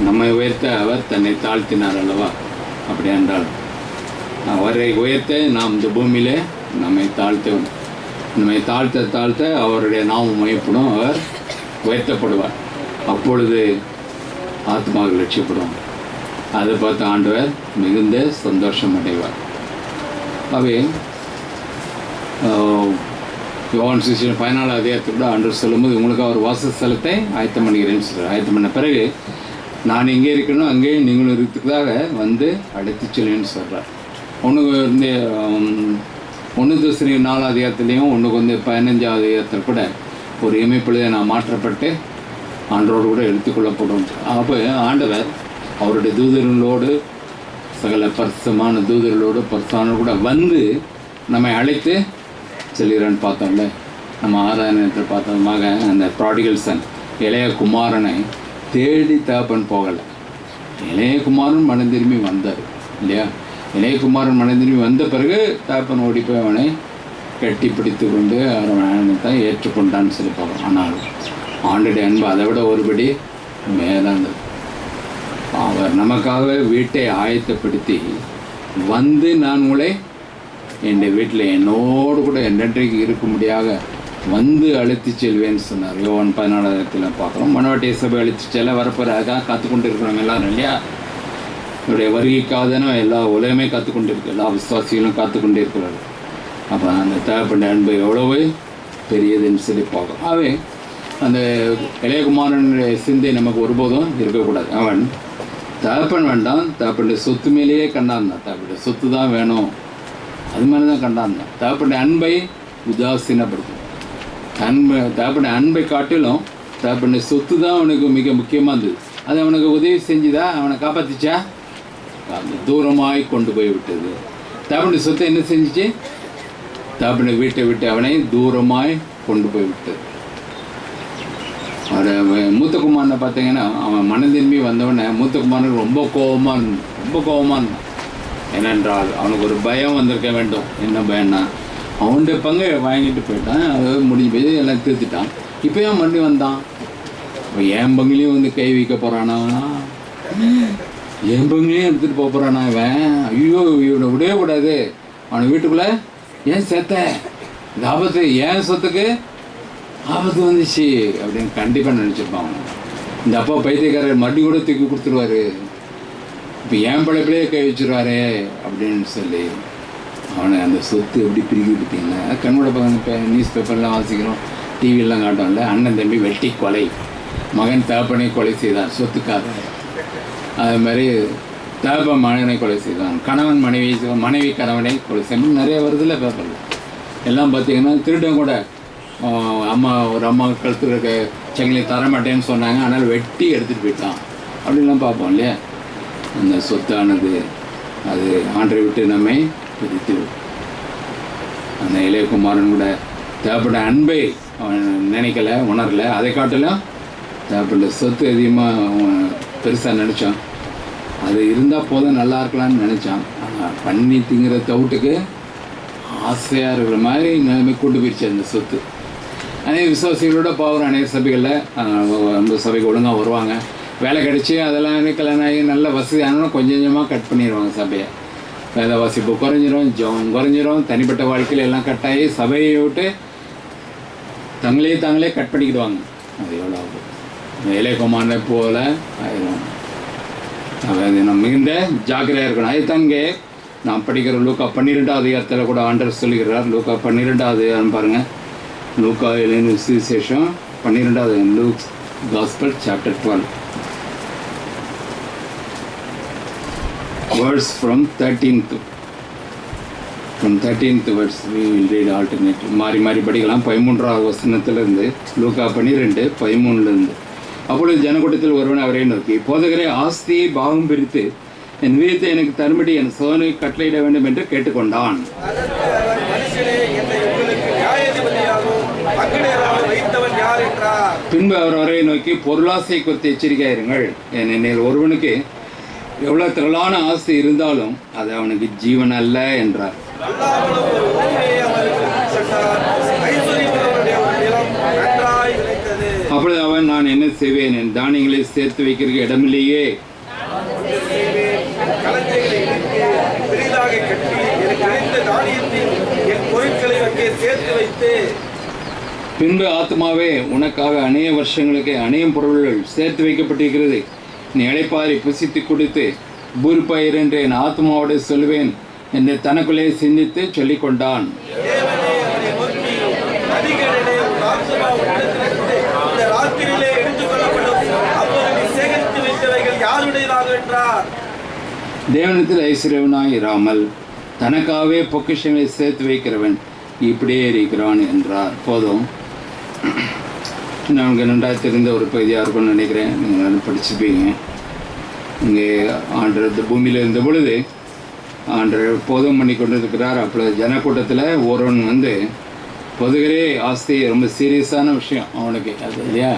நம்மை உயர்த்த அவர் தன்னை தாழ்த்தினார் அல்லவா? அப்படி என்றால் அவரை உயர்த்த நாம் இந்த பூமியிலே நம்மை தாழ்த்த தாழ்த்த அவருடைய நாமம் மையப்படும், அவர் உயர்த்தப்படுவார். அப்பொழுது ஆத்மாவில் லட்சியப்படும். அதை பார்த்து ஆண்டவர் மிகுந்த சந்தோஷம் அடைவார். அவை யோவான் சுவிசேஷம் 14 அதிகாரத்தில் கூட ஆண்டவர் சொல்லும்போது உங்களுக்கு அவர் வாசஸ்தலத்தை ஆயத்தம் பண்ணுகிறேன்னு சொல்கிறார். ஆயத்தம் பண்ண பிறகு நான் எங்கே இருக்கணும் அங்கேயே நீங்களும் இருக்கிறதுக்காக வந்து அழைத்து செல்வேன்னு சொல்கிறார். ஒன்று 1 Thessalonians 4 அதிகாரத்துலேயும் 15 அதிகாரத்தில் கூட ஒரு இமைப்பொழுதை நான் மாற்றப்பட்டு ஆண்டோடு கூட எடுத்துக்கொள்ளப்படும். அப்போ ஆண்டவர் அவருடைய தூதர்களோடு சகல பரிசுமான தூதர்களோடு பரிசானோடு கூட வந்து நம்மை அழைத்து செல்கிறான்னு பார்த்தோம்ல. நம்ம ஆராதனத்தில் பார்த்தோமாக அந்த ப்ராடிகல் சன் இளைய குமாரனை தேடி தகப்பன் போகலை. இளைய குமாரன் மனம் திரும்பி வந்தார் இல்லையா? இளைய குமாரன் மனம் திரும்பி வந்த பிறகு தகப்பன் ஓடி போய் அவனை கட்டி பிடித்து கொண்டு அவனை தான் ஏற்றுக்கொண்டான்னு சொல்லி பார்க்கலாம். ஆனால் ஆண்டுடைய அன்பு அதை விட ஒருபடி மேலானது. அவர் நமக்காக வீட்டை ஆயத்தப்படுத்தி வந்து நான் உங்களை என் வீட்டில் என்னோடு கூட என்றென்றைக்கு இருக்கும்படியாக வந்து அழைத்து செல்வேன்னு சொன்னார். யோவான் 14 பார்க்குறோம். மனவாட்டிய சபை அழைத்து செல்ல வரப்போறாக காத்து கொண்டு இருக்கிறவங்க எல்லாரும் இல்லையா? இவருடைய வருகைக்காக எல்லா உலகமே காத்துக்கொண்டு இருக்கு, எல்லா விசுவாசிகளும் காத்து கொண்டு இருக்கிறார்கள். அப்போ அந்த தேவைப்பட்ட அன்பு எவ்வளவு பெரியதுன்னு சொல்லி பார்க்கும். ஆகவே அந்த இளையகுமாரனுடைய சிந்தை நமக்கு ஒருபோதும் இருக்கக்கூடாது. அவன் தகப்பன் வேண்டாம், தகப்பனுடைய சொத்து மேலேயே கண்டாந்தான். தகப்பனுடைய சொத்து தான் வேணும், அது மாதிரி தான் கண்டாந்தான். தகப்பனுடைய அன்பை உதாசீனப்படுத்தும். தகப்பனுடைய அன்பை காட்டிலும் தகப்பனுடைய சொத்து தான் அவனுக்கு மிக முக்கியமாக இருந்தது. அது அவனுக்கு உதவி செஞ்சுதா? அவனை காப்பாற்றிச்சா? தூரமாய் கொண்டு போய் விட்டது. தகப்பனுடைய சொத்தை என்ன செஞ்சிச்சு? தகப்பனுடைய வீட்டை விட்டு அவனை தூரமாய் கொண்டு போய் விட்டது. மூத்த குமாரனை பார்த்தீங்கன்னா அவன் மனம் திரும்பி வந்தவனே மூத்த குமாரனுக்கு ரொம்ப கோபமாக இருந்தான். ஏனென்றால் அவனுக்கு ஒரு பயம் வந்திருக்க வேண்டும். என்ன பயம்னா, அவனுடைய பங்கை வாங்கிட்டு போயிட்டான், அது முடிஞ்சு போய் எல்லாம் தீர்த்துட்டான். இப்போயும் மறுபடியும் வந்தான். இப்போ என் பங்குலேயும் வந்து கை வைக்க போகிறானா, என் பங்குலேயும் எடுத்துகிட்டு போக போகிறானா இவன். ஐயோ இவனை விடவே கூடாது, அவனை வீட்டுக்குள்ளே ஏன் சேர்த்த, இந்த ஆபத்து ஏன் சொத்துக்கு ஆபத்து வந்துச்சு அப்படின்னு கண்டிப்பாக நினச்சிருப்பான். இந்த அப்பா பைத்தியக்காரர் மறுபடியும் கூட தூக்கி கொடுத்துருவாரு, இப்போ என் பழைப்பிலே கை வச்சுருவாரு அப்படின்னு சொல்லி அவனை அந்த சொத்து எப்படி பிரிக்கி விட்டீங்கன்னா கண்ணோட பக்கம் நியூஸ் பேப்பர்லாம் வாசிக்கிறோம், டிவியெல்லாம் காட்டோம்ல. அண்ணன் தம்பி வெட்டி கொலை, மகன் தகப்பனை கொலை செய்தான் சொத்துக்காக. அது மாதிரி தகப்பன் மகனை கொலை செய்தான், கணவன் மனைவி கணவனை கொலை செய்யணும், நிறைய வருதில்ல பேப்பரில் எல்லாம் பார்த்தீங்கன்னா. திருடன் கூட ஒரு அம்மா கழுத்து இருக்க செங்கலை தரமாட்டேன்னு சொன்னாங்க, ஆனால் வெட்டி எடுத்துகிட்டு போயிட்டான் அப்படின்லாம் பார்ப்போம் இல்லையா? அந்த சொத்தானது அது ஆண்டை விட்டு நம்மை பிரித்து. அந்த இளையகுமாரன் கூட தேவைப்பட்ட அன்பை அவன் நினைக்கலை, உணரலை. அதை காட்டிலும் தேவைப்பட்ட சொத்து அதிகமாக பெருசாக நினச்சான். அது இருந்தால் போதும் நல்லா இருக்கலான்னு நினச்சான். ஆனால் பண்ணி திங்கிற தவிட்டுக்கு ஆசையாக இருக்கிற மாதிரி நிலைமை கொண்டு போயிடுச்சு அந்த சொத்து. அநேக விசுவாசிகளோட போகிற அநேக சபைகளில் அந்த சபைக்கு ஒழுங்காக வருவாங்க, வேலை கிடச்சி அதெல்லாம் கல்யாணம் ஆகி நல்ல வசதி ஆனால் கொஞ்சம் கொஞ்சமாக கட் பண்ணிடுவாங்க சபையை. வேத வாசிப்பு குறைஞ்சிரும், ஜபம் குறைஞ்சிரும், தனிப்பட்ட வாழ்க்கையில் எல்லாம் கட்டாயி சபையை விட்டு தாங்களே கட் பண்ணிக்கிடுவாங்க. அது எவ்வளோ ஆகும்? இளையகுமாரனை போல ஆயிரும். அது நம்ம மிகுந்த ஜாக்கிரதையாக இருக்கணும். அது தங்கே நான் படிக்கிற லூக்கா 12 அதிகாரத்தில் கூட ஆண்டவர் சொல்லுகிறார். லூக்கா 12 அதிகாரம் பாருங்கள். லூக்கா எழுதின சுவிசேஷம் 12 look Gospel chapter 12 verse from 13th verse we will read alternate. மாறி படிக்கலாம். 13வது வசனத்திலிருந்து லூக்கா 12:13. அப்பொழுது ஜனக்கூட்டத்தில் ஒருவன் அவரை நோக்கி, போதகரே, ஆஸ்தியை பாகம் பிரித்து என் வீரத்தை எனக்கு தரும்படி என் சோதனை கட்டளையிட வேண்டும் என்று கேட்டுக்கொண்டான். பின்பு அவர் அவரை நோக்கி, பொருளாசை குறித்து எச்சரிக்கையாயிருங்கள். என்னில் ஒருவனுக்கு எவ்வளவு திரளான ஆசை இருந்தாலும் அது அவனுக்கு ஜீவன் அல்ல என்றார். அப்பொழுது அவன் நான் என்ன செய்வேன்? என் தானியங்களை சேர்த்து வைக்கிறதுக்கு இடமில்லையே. களஞ்சியங்களை இடித்து பெரிதாக கட்டி எனக்கு கிடைத்த தானியத்தில் என் பொருட்களை அங்கே சேர்த்து வைத்து, பின்பு ஆத்மாவே, உனக்காக அநேக வருஷங்களுக்கு அநேக பொருள்கள் சேர்த்து வைக்கப்பட்டிருக்கிறது. நீ இளைப்பாரி புசித்து குடித்து பூரிப்பாயிரு என்று என் ஆத்மாவோடு சொல்வேன் என்று தனக்குள்ளே சிந்தித்து சொல்லிக் கொண்டான். தேவனே அவனை நோக்கி, அதிகாரிகளே, உன் ஆத்துமா உன்னிடத்திலிருந்து இந்த ராத்திரியிலே எடுத்துக் கொள்ளப்படும். அப்போது நீ சேகரித்து வைத்தவைகள் யாருடையதாக என்றார். தேவனத்தில் ஐஸ்வர்யவனாய் இராமல் தனக்காகவே பொக்கிஷங்களை சேர்த்து வைக்கிறவன் இப்படியே இருக்கிறான் என்றார். போதும், நமக்கு நன்றாக தெரிந்த ஒரு பகுதியாக இருக்கும்னு நினைக்கிறேன். நீங்கள் படிச்சுப்பீங்க. இங்கே ஆண்டவர் பூமியில் இருந்த பொழுது ஆண்டவர் போதம் பண்ணி கொண்டு இருக்கிறார். அப்பொழுது ஜனக்கூட்டத்தில் ஒருவன் வந்து, பொதுகரே ஆஸ்தி ரொம்ப சீரியஸான விஷயம் அவனுக்கு, அது இல்லையா?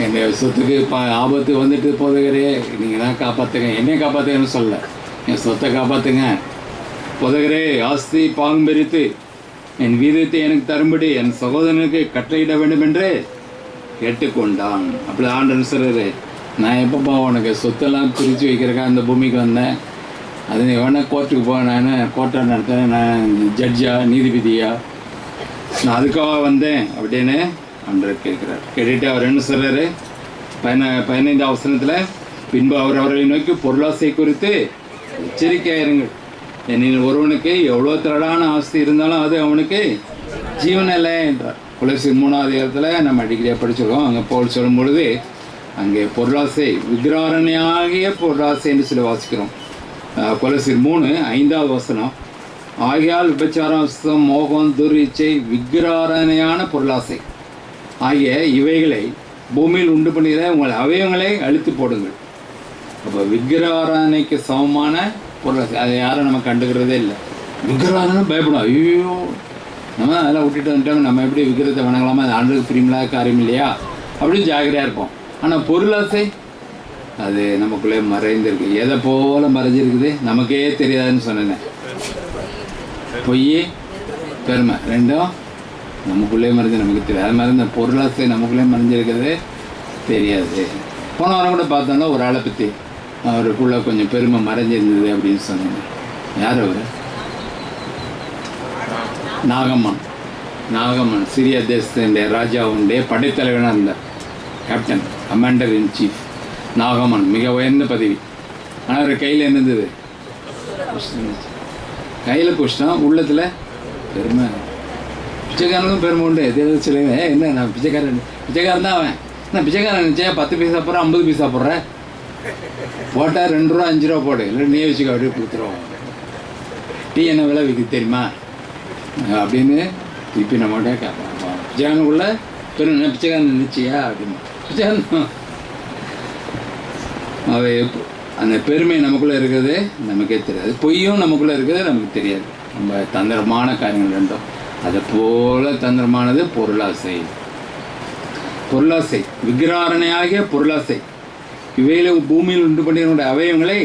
எங்கள் சொத்துக்கு ஆபத்து வந்துட்டு, போதகரே நீங்கள் தான் காப்பாற்றுங்க, என்னையை காப்பாற்றுங்கன்னு சொல்ல, என் சொத்தை காப்பாற்றுங்க. பொதகரே ஆஸ்தி பாங்குபெரித்து என் வீதத்தை எனக்கு தரும்படி என் சகோதரனுக்கு கட்டளையிட வேண்டும் என்று கேட்டுக்கொண்டான். அப்படி ஆண்டவன் சொல்கிறாரு, நான் எப்பப்பா உனக்கு சொத்தெல்லாம் பிரித்து வைக்கிறக்கா அந்த பூமிக்கு வந்தேன்? அது நீ வேணால் கோர்ட்டுக்கு போ, நான் கோர்ட்டை நடத்துகிறேன், நான் ஜட்ஜா நீதிபதியா, நான் அதுக்காக வந்தேன் அப்படின்னு ஆண்டவர் கேட்குறார். கேட்டுட்டு அவர் என்ன சொல்கிறாரு? 15ஆம் வசனத்தில், பின்பு அவர் அவர்களை நோக்கி பொருளாசை குறித்து எச்சரிக்கையாயிருங்கள். என்னில் ஒருவனுக்கு எவ்வளோ திரளான ஆஸ்தி இருந்தாலும் அது அவனுக்கு ஜீவன் இல்லை என்றார். கொலோசியர் 3ஆம் அதிகாரத்தில் நம்ம அடிக்கடியாக படிச்சிருக்கோம். அங்கே போல் சொல்லும் பொழுது அங்கே பொருளாசை, விக்கிராரணையாகிய பொருளாசை என்று சொல்லி வாசிக்கிறோம். கொலோசியர் 3:5 வசனம், ஆகையால் விபச்சாரம், மோகம், துர்இச்சை, விக்கிராரணையான பொருளாசை ஆகிய இவைகளை பூமியில் உண்டு பண்ணுகிற உங்கள் அவயவங்களை அழித்து போடுங்கள். அப்போ விக்கிராரணைக்கு சமமான பொருளாசை, அதை யாரும் நம்ம கண்டுக்கிறதே இல்லை. விக்கிராரனை பயப்படும், ஐயோ நம்ம அதெல்லாம் விட்டுட்டு வந்துட்டோம், நம்ம எப்படி விக்கிரத்தை வணங்கலாமா, அது ஆண்டுக்கு பிரியமில்லாத காரியம் இல்லையா அப்படின்னு ஜாகிரதையாக இருப்போம். ஆனால் பொருளாசை அது நமக்குள்ளே மறைந்திருக்கு. எதை போல் மறைஞ்சிருக்குது நமக்கே தெரியாதுன்னு சொன்னேன். பொய், பெருமை ரெண்டும் நமக்குள்ளே மறைஞ்சு நமக்கு தெரியாது. அது மாதிரி இந்த பொருளாசை நமக்குள்ளே மறைஞ்சிருக்கிறது தெரியாது. போன வாரம் கூட பார்த்தோன்னா ஒரு ஆளை பற்றி, அவருக்குள்ளே கொஞ்சம் பெருமை மறைஞ்சிருந்தது அப்படின்னு சொன்னாங்க. யார் அவர்? நாகம்மன் சிரியா தேசத்தினுடைய ராஜாவுடைய படைத்தலைவனாக இருந்தார். Captain, commander in chief Nagamman, மிக உயர்ந்த பதவி. ஆனால் அவர் கையில் என்ன இருந்தது? கையில் குஷ்டம், உள்ளத்தில் பெருமை. பிச்சைக்காரனுக்கும் பெருமை உண்டு. எதாவது சொல்லுங்க, என்ன நான் பிச்சைக்காரன் தான் அவன். நான் பிச்சைக்காரன் நினச்சா 10 பைசா போடுறேன், 50 பைசா போடுறேன், போட்டால் 2 ரூபா 5 ரூபா போடு, இல்லை நீ வச்சுக்க அப்படியே கொடுத்துருவோம். டீ என்ன விலை விற்க தெரியுமா அப்படின்னு திருப்பி நம்மகிட்ட கேட்பான். பிச்சைக்காரனுக்குள்ள பெருமை, பிச்சைக்காரன் நினச்சியா அப்படின்னு. பிச்சைக்காரன் அவை அந்த பெருமை நமக்குள்ளே இருக்கிறது நமக்கே தெரியாது. பொய்யும் நமக்குள்ளே இருக்கிறது நமக்கு தெரியாது. நம்ம தந்திரமான காரியங்கள் ரெண்டும். அதை போல தந்திரமானது பொருளாசை. பொருளாசை, விக்கிராரணையாகிய பொருளாசை, இவைகளை பூமியில் உண்டு பண்ணிய அவயவங்களை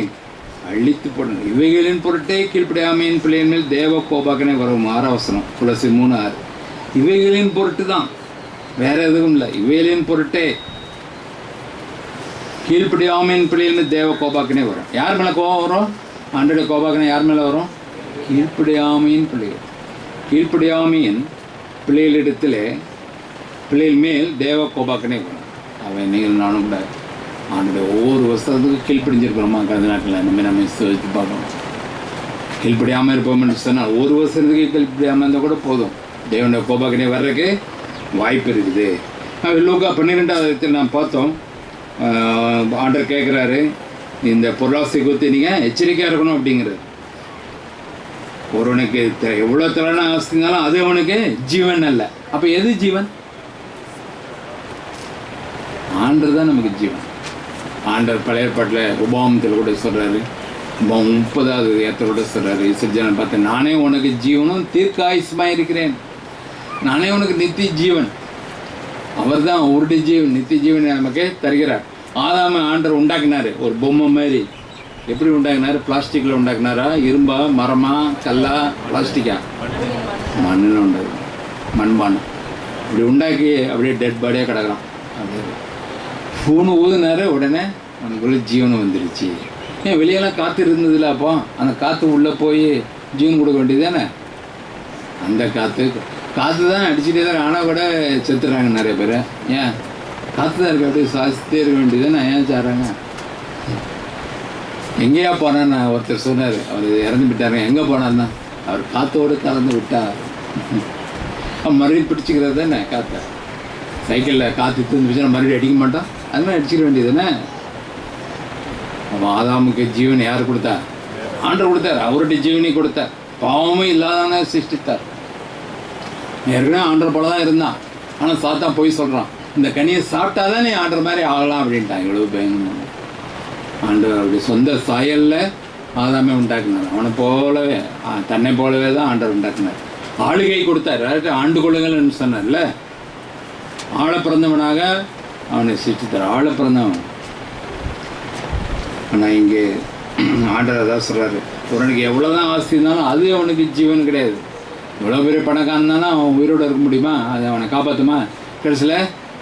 அழித்து போடணும். இவைகளின் பொருட்டே கீழ்ப்படியாமையின் பிள்ளையின் மேல் தேவ கோபாக்கனை வரும். 6ஆம் வசனம், கொலோசியர் 3:6. இவைகளின் பொருட்டு தான், வேற எதுவும் இல்லை. இவைகளின் பொருட்டே கீழ்ப்படியாமையின் பிள்ளைகள் தேவ கோபாக்கனே வரும். யார் மேலே கோபம் வரும்? ஆண்டோட கோபாக்கனை யார் மேலே வரும்? கீழ்ப்படியாமையின் பிள்ளைகள். கீழ்ப்படியாமையின் பிள்ளைகளிடத்தில் பிள்ளைகள் மேல் தேவ கோபாக்கனே வரும். அவன் நீங்கள் நானும் கூட ஆண்டோட ஒவ்வொரு வருஷத்துக்கும் கீழ்ப்படிஞ்சிருக்கிறோமா? கடந்த நாட்டில் நம்ம யோசித்து பார்க்கணும். கீழ்ப்படியாமல் இருப்போம்னு சொன்னால் ஒரு வருஷத்துக்கு கீழ்ப்படியாமல் இருந்தால் கூட போதும், தேவனோட கோபாக்கனே வர்றதுக்கு வாய்ப்பு இருக்குது. லூக்கா 12ஆவது நான் பார்த்தோம். ஆண்டர் கேட்குறாரு, இந்த பொருளாசை குறித்து நீங்கள் எச்சரிக்கையாக இருக்கணும் அப்படிங்கிறது. ஒருவனுக்கு எவ்வளோ திறன ஆஸ்தினாலும் அது அவனுக்கு ஜீவன் அல்ல. அப்போ எது ஜீவன்? ஆண்டர் தான் நமக்கு ஜீவன். ஆண்டர் பழைய பாட்டில் உபாமத்தில் கூட சொல்கிறாரு, 30ஆவது ஏற்றோட சொல்கிறாரு, இசைஜனை பார்த்து, நானே உனக்கு ஜீவனும் தீர்க்க ஆயுசுமாக இருக்கிறேன், நானே உனக்கு நித்திய ஜீவன். அவர் தான் அவருடைய ஜீவன், நித்திய ஜீவனை நமக்கு தருகிறார். ஆதாம ஆண்டர் உண்டாக்கினார் ஒரு பொம்மை மாதிரி. எப்படி உண்டாக்கினார்? பிளாஸ்டிக்கில் உண்டாக்கினாரா, இரும்பா, மரமா, கல்லா, பிளாஸ்டிக்கா? மண்ணில் உண்டாக்கு, மண்பானம். இப்படி உண்டாக்கி அப்படியே டெட் பாடியாக கிடக்கிறான். அப்படின்னு ஃபோனு ஊதுனாரு, உடனே அவனுக்குள்ள ஜீவனம் வந்துடுச்சு. ஏன் வெளியெல்லாம் காற்று இருந்ததில்ல, அப்போ அந்த காற்று உள்ளே போய் ஜீவன் கொடுக்க வேண்டியது தானே. அந்த காற்று தான் அடிச்சுட்டே தான், ஆனால் கூட செத்துறாங்க நிறைய பேர். ஏன் காற்று தான் இருக்க, அப்படியே சுவாசித்தே இருக்க வேண்டியது தானே, ஏன் சாடுறாங்க? எங்கேயா போனான்னு ஒருத்தர் சொன்னார், அவர் இறந்து விட்டாருங்க. எங்கே போனார்னா அவர் காற்றோடு கலந்து விட்டார். மறுபடியும் பிடிச்சிக்கிறது தானே காற்றை. சைக்கிளில் காற்று தந்துச்சுன்னா மறுபடியும் அடிக்க மாட்டோம், அது மாதிரி அடிச்சிக்க வேண்டியது தானே. ஆதாமுக்கு ஜீவன் யார் கொடுத்தா? ஆண்டவர் கொடுத்தார். அவருடைய ஜீவனை கொடுத்தார். பாவமே இல்லாதான சிருஷ்டித்தார். ஏற்கனவே ஆண்டர் போல தான் இருந்தான். ஆனால் சாத்தான் போய் சொல்கிறான், இந்த கனியை சாப்பிட்டா தான் நீ ஆண்டர் மாதிரி ஆகலாம் அப்படின்ட்டான். இவ்வளோ பயங்கரம். ஆண்டவர் அவருடைய சொந்த சாயலில் ஆதாமே உண்டாக்குனார். அவனை போலவே, தன்னை போலவே தான் ஆண்டவர் உண்டாக்குனார். ஆளுகை கொடுத்தார். ஆண்டு கொள்ளுங்கள்னு சொன்னார்ல, ஆழ பிறந்தவனாக அவனை சிருஷ்டித்தார். ஆழ பிறந்தவன். ஆனால் இங்கே ஆண்டவர் தான் சொல்கிறாரு, உனக்கு எவ்வளோதான் ஆஸ்தி இருந்தாலும் அது அவனுக்கு ஜீவன் கிடையாது. இவ்வளோ பெரிய பணக்காரன் இருந்தாலும் அவன் உயிரோடு இருக்க முடியுமா? அது அவனை காப்பாற்றுமா? கடைசியில்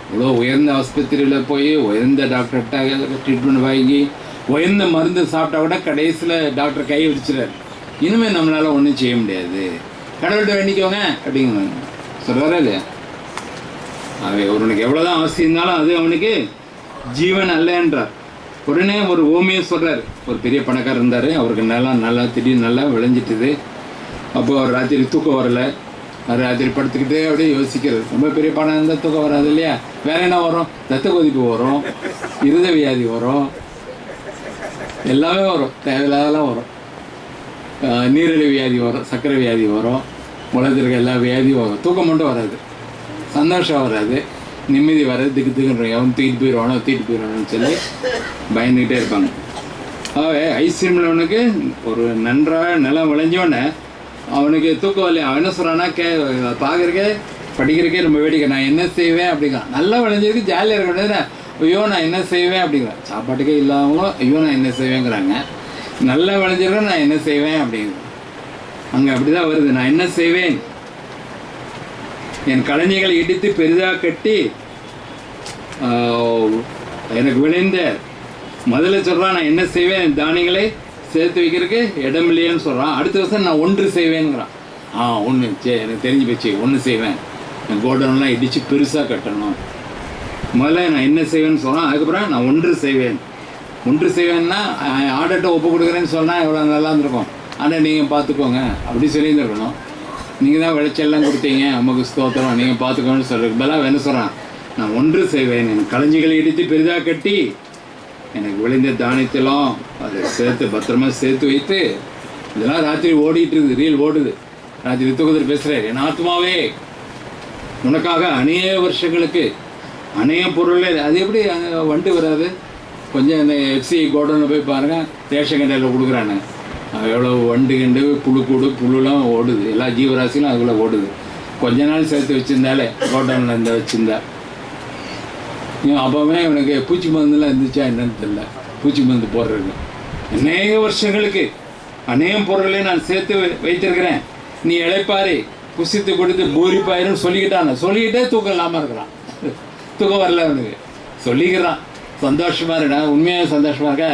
இவ்வளோ உயர்ந்த ஆஸ்பத்திரியில் போய் உயர்ந்த டாக்டர்கிட்ட ட்ரீட்மெண்ட் வாங்கி உயர்ந்த மருந்து சாப்பிட்டா கூட கடைசியில் டாக்டர் கை விடிச்சிடாரு. இனிமேல் நம்மளால் ஒன்றும் செய்ய முடியாது, கடவுள்கிட்ட வேண்டிக்கோங்க அப்படிங்கிறாங்க. சொல்கிறாரா இல்லையா? அவனுக்கு எவ்வளோதான் ஆஸ்தி இருந்தாலும் அது அவனுக்கு ஜீவன் அல்லன்றார். உடனே ஒரு ஓமியை சொல்கிறார். ஒரு பெரிய பணக்காரர் இருந்தார். அவருக்கு நல்லா திடீர்னு நல்லா விளைஞ்சிட்டுது. அப்போ அவர் ராத்திரி தூக்கம் வரலை. அவர் ராத்திரி படுத்துக்கிட்டே அப்படியே யோசிக்கிறது. ரொம்ப பெரிய பணம் இருந்தால் தூக்கம் வராது இல்லையா? வேறு என்ன வரும்? ரத்த கொதிப்பு வரும், இருத வியாதி வரும், எல்லாமே வரும், தேவையில்லாதெல்லாம் வரும். நீரிழிவு வியாதி வரும், சர்க்கரை வியாதி வரும், உலகத்திற்கு எல்லா வியாதியும் வரும். தூக்கம் மட்டும் வராது, சந்தோஷம் வராது, நிம்மதி வராது. திக்குன்னு அவன் தூக்கிட்டு போயிடுவானோன்னு சொல்லி பயந்துக்கிட்டே இருப்பாங்க. ஆகவே ஐஸ்கிரீமில் அவனுக்கு ஒரு நன்றாக நிலம் விளைஞ்சோடனே அவனுக்கு தூக்கம் வரலையா. அவன் என்ன சொல்கிறான்னா, பார்க்குறக்கே படிக்கிறக்கே ரொம்ப வேடிக்கை. நான் என்ன செய்வேன் அப்படிங்கிறான். நல்லா விளைஞ்சதுக்கு ஜாலியாக இருக்க வேண்டியது. ஐயோ நான் என்ன செய்வேன் அப்படிங்கிறான். சாப்பாட்டுக்கே இல்லாதவங்களும் ஐயோ நான் என்ன செய்வேங்கிறாங்க. நல்லா விளைஞ்சிருக்க நான் என்ன செய்வேன் அப்படிங்கிறான். அங்கே அப்படி தான் வருது. நான் என்ன செய்வேன், என் களஞ்சிகளை இடித்து பெரிதாக கட்டி எனக்கு விளைந்த முதல்ல சொல்கிறான், நான் என்ன செய்வேன், என் தானியங்களை சேர்த்து வைக்கிறதுக்கு இடம் இல்லையேன்னு சொல்கிறான். அடுத்த வருஷம் நான் ஒன்று செய்வேங்கிறான். ஒன்று எனக்கு தெரிஞ்சு போச்சு, ஒன்று செய்வேன், என் கோடவுன்லாம் இடித்து பெருசாக கட்டணும். முதல்ல நான் என்ன செய்வேன்னு சொல்கிறான். அதுக்கப்புறம் நான் ஒன்று செய்வேன்னா ஆர்டர்கிட்ட ஒப்பு கொடுக்குறேன்னு சொன்னால் எவ்வளோ நல்லா இருந்திருக்கும். ஆனால் நீங்கள் பார்த்துக்கோங்க அப்படி சொல்லியிருந்துருக்கணும். நீங்கள் தான் விளைச்சல்லாம் கொடுத்தீங்க, நமக்கு ஸ்தோத்திரம், நீங்கள் பார்த்துக்கோன்னு சொல்கிறதுக்கு பதிலாக என்ன சொல்கிறான், நான் ஒன்று செய்வேன், என் களஞ்சிகளை இடித்து பெரிதாக கட்டி எனக்கு விளைந்த தானியத்தெல்லாம் அதை சேர்த்து பத்திரமா சேர்த்து வைத்து. இதெல்லாம் ராத்திரி ஓடிட்டு இருக்குது, ரீல் ஓடுது. ராத்திரி தூக்கத்தில் பேசுகிறார், என் ஆத்மாவே உனக்காக அநேக வருஷங்களுக்கு அநேக பொருள். அது எப்படி அங்கே வண்டு வராது? கொஞ்சம் இந்த எஃப்சி கோடனில் போய் பாருங்கள், ரேஷன் கடையில் கொடுக்குறாங்க. எவ்வளோ வண்டு கண்டு புழுலாம் ஓடுது, எல்லா ஜீவராசிகளும் அதுக்குள்ளே ஓடுது. கொஞ்ச நாள் சேர்த்து வச்சுருந்தாலே கோடனில் இந்த வச்சுருந்தா. அப்போவே இவனுக்கு பூச்சி மருந்துலாம் இருந்துச்சா என்னன்னு தெரியல. பூச்சி மருந்து போடுறது அநேக வருஷங்களுக்கு அநேக பொருளை நான் சேர்த்து வைத்திருக்கிறேன், நீ இழைப்பாரு புசித்து கொடுத்து பூரிப்பாயிருன்னு சொல்லிக்கிட்டே தூக்கம் இல்லாமல் இருக்கிறான். தூக்கம் வரல அவனுக்கு, சொல்லிக்கிறான். சந்தோஷமாக இருக்கா, உண்மையாக சந்தோஷமாக இருக்க.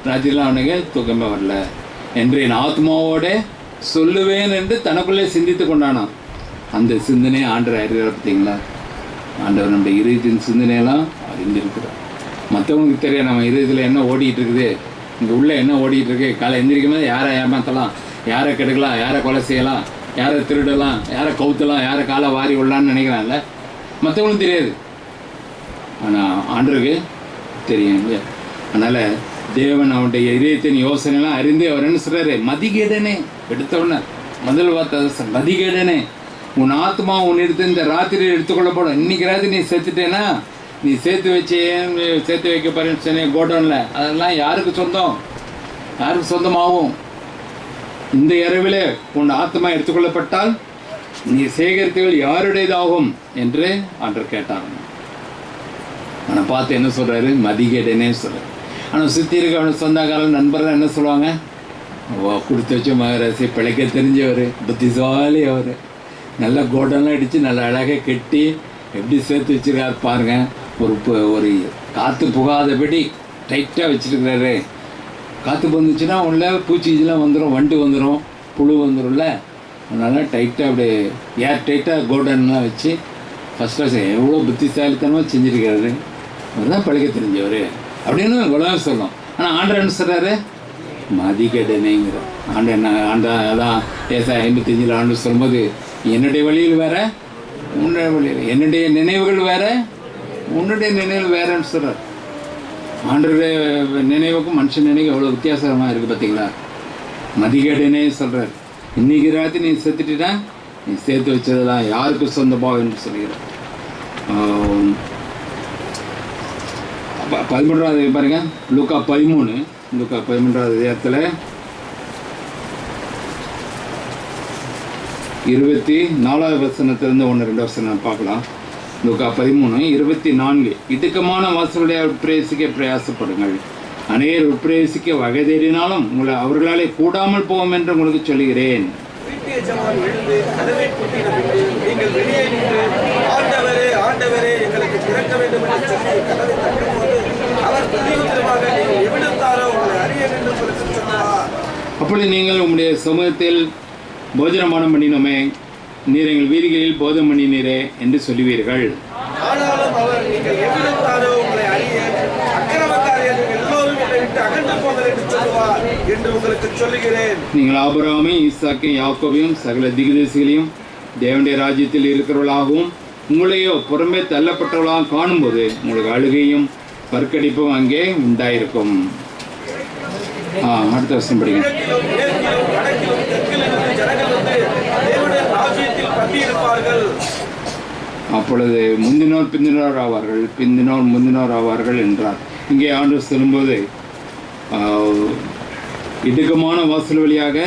ராத்திரிலாம் அவனுக்கு தூக்கமே வரல என்று என் ஆத்மாவோட சொல்லுவேன் என்று தனக்குள்ளே சிந்தித்து கொண்டானான். அந்த சிந்தனை ஆண்டவர் அறிகிறார். பார்த்தீங்களா? ஆண்டவர் நம்முடைய இதயத்தின் சிந்தனையெல்லாம் அறிந்திருக்கிறார். மற்றவங்களுக்கு தெரியும் நம்ம இதயத்தில் என்ன ஓடிட்டு இருக்குது, இங்கே உள்ளே என்ன ஓடிட்டு இருக்கு. காலை எந்திரிக்கும் போது யாரை ஏமாற்றலாம், யாரை கெடுக்கலாம், யாரை கொலை செய்யலாம், யாரை திருடலாம், யாரை கவுத்தலாம், யாரை காலை வாரி விடலான்னு நினைக்கிறான்ல. மற்றவங்களும் தெரியாது, ஆனால் ஆண்டவருக்கு தெரியும். அதனால் தேவன் அவனுடைய இதயத்தின் யோசனைலாம் அறிந்து அவர் என்ன சொல்கிறாரு, மதிகேடனே. எடுத்தவுடனே முதல் வார்த்தை மதிகேடனே, உன் ஆத்மா உன் எடுத்து இந்த ராத்திரியில் எடுத்துக்கொள்ளப்படும். இன்னைக்கு ராத்திரி நீ சேர்த்துட்டேன்னா, நீ சேர்த்து வைக்க போறேன்னு சொன்னேன் கோடவுனில், அதெல்லாம் யாருக்கு சொந்தம், யாருக்கு சொந்தமாகும்? இந்த இரவில் உன் ஆத்மா எடுத்துக்கொள்ளப்பட்டால் நீ சேகரித்தவர்கள் யாருடையதாகும் என்று ஆண்டவர் கேட்டாங்க. ஆனால் பார்த்து என்ன சொல்கிறாரு, மதிகேடனே சொல்கிறார். ஆனால் சுற்றி இருக்க அவனுக்கு சொந்தக்காரன் நண்பர்கள் என்ன சொல்லுவாங்க, கொடுத்து வச்ச மகராசி, பிழைக்க தெரிஞ்சவர், புத்திசாலி அவர், நல்லா கோடெல்லாம் அடித்து நல்லா அழகாக கட்டி எப்படி சேர்த்து வச்சுருக்காரு பாருங்க. ஒரு காற்று புகாதபடி டைட்டாக வச்சுருக்கிறாரு. காற்று வந்துச்சுன்னா உள்ள பூச்சி இதெல்லாம் வந்துடும், வண்டு வந்துடும், புழு வந்துடும்ல. அதனால் டைட்டாக அப்படியே ஏர் டைட்டாக கோல்டன்லாம் வச்சு ஃபஸ்ட் கிளாஸ் எவ்வளோ புத்திசாலித்தனமாக செஞ்சுருக்காரு. அவர் தான் பழக தெரிஞ்சவர் அப்படின்னு உலகம் சொல்லும். ஆனால் ஆண்டர் என்ன சொல்கிறாரு? மதிக்கடனைங்கிற ஆண்ட அதான் ஏசாயா 55 ஆண்டு சொல்லும்போது என்னுடைய வழியில் வேற, உன்னுடைய வழியில், என்னுடைய நினைவுகள் வேற, உன்னுடைய நினைவுகள் வேறன்னு சொல்கிறார். ஆண்டருடைய நினைவுக்கும் மனுஷன் நினைவு எவ்வளோ வித்தியாசமாக இருக்குது பார்த்தீங்களா? மதிக்கடனே சொல்கிறார். இன்னைக்கு ராத்திரி நீ செத்துட்டா நீ சேர்த்து வச்சதெல்லாம் யாருக்கு சொந்தமோ என்று சொல்கிறார். 13வது பாருங்க, லூக்கா 13வது அதிகாரத்தில் 24வது வசனத்திலிருந்து 1-2 வசனம் பார்க்கலாம். லூக்கா 13:24 இடுக்கமான வாசலுடைய உட்பிரவேசிக்க பிரயாசப்படுங்கள். அநேகர் உட்பிரவேசிக்க வகை தேடினாலும் உங்களை அவர்களாலே கூடாமல் போவோம் என்று உங்களுக்கு சொல்கிறேன். வீட்டு எஜமான் எழுந்து கதவை பூட்டின பின்பு நீங்கள் வெளியே நின்று ஆண்டவரே ஆண்டவரே எங்களுக்கு திறக்க வேண்டும் என்று சொல்லி கதவை தட்டும்போது அவர் பிரதியுத்தரமாக நீங்கள் எவ்விடத்தாரோ உங்களை அறியேன் என்று உங்களுக்கு சொன்னார். அப்பொழுது நீங்கள் உம்முடைய சமூகத்தில் போஜனமானம் பண்ணினோமே, நீர் எங்கள் வீதிகளில் போதம் பண்ணினீரே என்று சொல்லுவீர்கள். ஆனாலும் அவர் நீங்கள் எவ்விடத்தாரோ உங்களை அறியேன், அக்கிரமக்காரர்கள் எல்லோரும் என்னை விட்டு அகன்று போங்கள் என்று சொல்லுவார் என்று உங்களுக்கு சொல்லுகிறேன். நீங்கள் ஆபிரகாமையும் ஈசாக்கையும் யாக்கோபையும் சகல திக்தேசிகளையும் தேவனுடைய ராஜ்யத்தில் இருக்கிறவர்களாகவும் உங்களையோ புறம்பே தள்ளப்பட்டவர்களாக காணும்போது உங்களுக்கு அழுகையும் பற்கடிப்பும் அங்கே உண்டாயிருக்கும். அடுத்த வருஷம் படிங்க. கிழக்கிலும் மேற்கிலும் வடக்கிலும் தெற்கிலிருந்து ஜனங்கள் வந்து தேவனுடைய ராஜ்யத்தில் பந்தியிருப்பார்கள். அப்பொழுது முந்தினோர் பிந்தினோர் ஆவார்கள், பிந்தினோர் முந்தினோர் ஆவார்கள் என்றார். இங்கே ஆண்டவர் சொல்லும்போது இடுக்கமான வாசல் வழியாக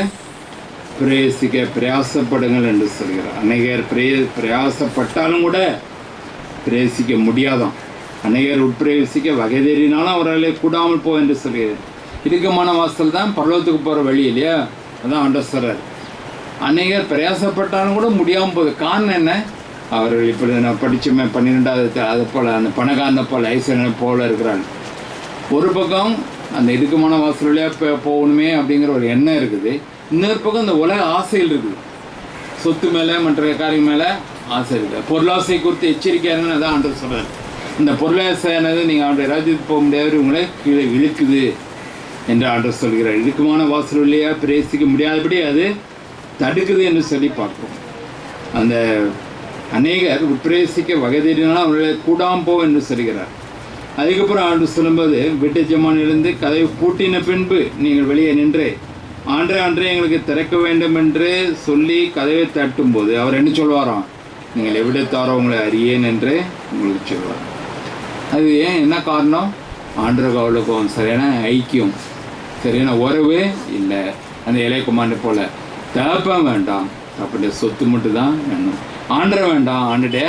பிரவேசிக்க பிரயாசப்படுங்கள் என்று சொல்கிறார். அநேகர் பிரயாசப்பட்டாலும் கூட பிரவேசிக்க முடியாதான். அநேகர் உட்பிரவேசிக்க வகை தேடினாலும் அவர்களே கூடாமல் போ என்று சொல்கிறார். இடுக்கமான வாசல் தான் பரலோகத்துக்கு போகிற வழி இல்லையா? அதான் ஆண்டவர் சொல்றார். அநேகர் பிரயாசப்பட்டாலும் கூட முடியாமல் போகுது. காரணம் என்ன? அவர்கள் இப்படி நான் படித்தோமே 12வது அது போல் அந்த பணக்காரனை போல் ஐஸ்வர்யனை போல் இருக்கிறாங்க. ஒரு பக்கம் அந்த இடுக்கமான வாசல் வழியாக போகணுமே அப்படிங்கிற ஒரு எண்ணம் இருக்குது. இன்னொரு பக்கம் இந்த உலக ஆசைகள் இருக்குது. சொத்து மேலே மற்ற காரியம் மேலே ஆசை இருக்குது. பொருளாசை குறித்து எச்சரிக்கையாருன்னு அதான் ஆண்டவர் சொல்கிறார். இந்த பொருளாசையானது நீங்கள் அவனுடைய ராஜ்யத்துக்கு போக முடியாது, உங்களை கீழே இழுக்குது என்று ஆண்டவர் சொல்கிறார். இடுக்கமான வாசல் வழியாக பிரவேசிக்க முடியாதபடி அது தடுக்குது என்று சொல்லி பார்க்கிறோம். அந்த அநேகர் உட்பிரவேசிக்க வகை தேடினாலும் அவர்களை கூடாமல் போவோம் என்று சொல்கிறார். அதுக்கப்புறம் ஆண்டு சொல்லும்போது வீட்டு ஜமானிலிருந்து கதவை பூட்டின பின்பு நீங்கள் வெளியே நின்று ஆண்டே எங்களுக்கு திறக்க வேண்டும் என்று சொல்லி கதவை தட்டும்போது அவர் என்ன சொல்வாராம்? நீங்கள் எவ்விடத்தாரோ உங்களை அறியேன் என்று உங்களுக்கு சொல்வார். அது ஏன், என்ன காரணம்? ஆண்டருக்கு அவளுக்கும் சரியான ஐக்கியம், சரியான உறவு இல்லை. அந்த இளையகுமாரனை போல தகப்பன் வேண்டாம், அப்படியே சொத்து மட்டும் தான் வேணும். ஆண்டரை வேண்டாம், ஆண்டுடைய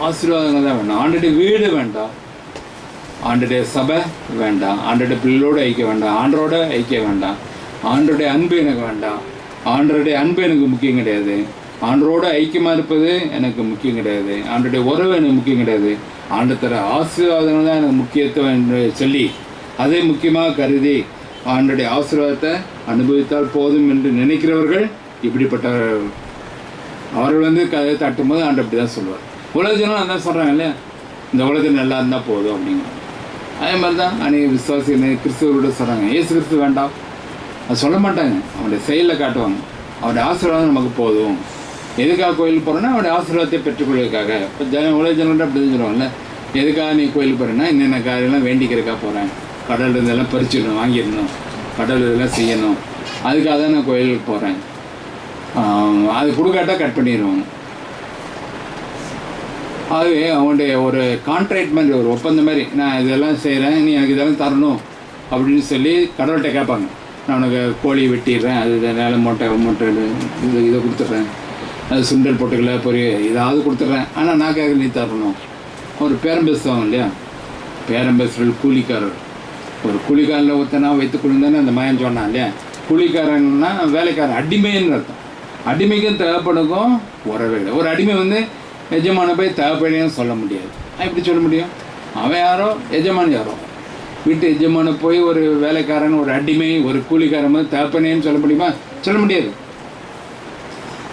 ஆசீர்வாதங்கள் தான் வேண்டாம். ஆண்டுடைய வீடு வேண்டாம், ஆண்டுடைய சபை வேண்டாம், ஆண்டுடைய பிள்ளையோடு ஐக்கிய வேண்டாம், ஆண்டரோட ஐக்கிய வேண்டாம், ஆண்டருடைய அன்பு எனக்கு வேண்டாம். ஆண்டருடைய அன்பு எனக்கு முக்கியம் கிடையாது. ஆண்டரோட ஐக்கியமாக இருப்பது எனக்கு முக்கியம் கிடையாது. ஆண்டுடைய உறவு எனக்கு முக்கியம் கிடையாது. ஆண்டு தர ஆசீர்வாதங்கள் தான் எனக்கு முக்கியத்துவம் என்று சொல்லி அதை முக்கியமாக கருதி ஆண்டுடைய ஆசீர்வாதத்தை அனுபவித்தால் போதும் என்று நினைக்கிறவர்கள் இப்படிப்பட்டவர்கள். அவர்கள் கதை தட்டும் போது ஆண்டு அப்படி தான் சொல்லுவார். உலகத்திலும் அதான் சொல்கிறாங்க இல்லையா, இந்த உலகத்தில் நல்லா இருந்தால் போதும் அப்படிங்க. அதே மாதிரி தான் அநேக விசுவாசிகள் கிறிஸ்துவரோட சொல்கிறாங்க, ஏசு கிறிஸ்து வேண்டாம், அது சொல்ல மாட்டாங்க. அவனுடைய செயலில் காட்டுவாங்க. அவனுடைய ஆசீர்வாதம் நமக்கு போதும். எதுக்காக கோயிலுக்கு போகிறோன்னா அவனுடைய ஆசீர்வாதத்தை பெற்றுக்கொள்வதற்காக. இப்போ உலக ஜனங்கள்ட்ட அப்படி தான் சொல்லுவாங்கல்ல, எதுக்காக நீ கோயிலுக்கு போகிறேன்னா என்னென்ன காரியெல்லாம் வேண்டிக்கிறதுக்காக போகிறேன், கடல் இதெல்லாம் பறிச்சிடணும், வாங்கிடணும், கடல் இதெல்லாம் செய்யணும், அதுக்காக தான் நான் கோயிலுக்கு போகிறேன். அது கொடுக்காட்டா கட் பண்ணிடுவாங்க. ஆகவே அவனுடைய ஒரு கான்ட்ராக்ட் மாதிரி, ஒரு ஒப்பந்தம் மாதிரி, நான் இதெல்லாம் செய்கிறேன், நீ எனக்கு இதெல்லாம் தரணும் அப்படின்னு சொல்லி கடவுள்கிட்ட கேட்பாங்க. நான் உனக்கு கோழி வெட்டிடுறேன், அது இதனால் மொட்டை இதை கொடுத்துட்றேன், அது சுண்டல் போட்டுக்கல பொரிய ஏதாவது கொடுத்துட்றேன், ஆனால் நான் கேட்க நீ தரணும். ஒரு பேரம் பேசுவாங்க இல்லையா, பேரம் பேசுகிற கூலிக்காரர். ஒரு கூலிக்காரில் ஒருத்தனா வைத்து கொள்ளுந்தானே அந்த மயன் சொன்னான் இல்லையா. கூலிக்காரன்னா வேலைக்காரன், அடிமைன்னு அர்த்தம். அடிமைக்கும் தேவைப்படுக்கும் உறவே இல்லை. ஒரு அடிமை எஜமான போய் தேவைப்படையும் சொல்ல முடியாது. எப்படி சொல்ல முடியும்? அவன் யாரோ எஜமான் யாரோ. வீட்டு எஜமான போய் ஒரு வேலைக்காரன், ஒரு அடிமை, ஒரு கூலிக்காரன் வந்து தகப்பனேன்னு சொல்ல முடியுமா? சொல்ல முடியாது.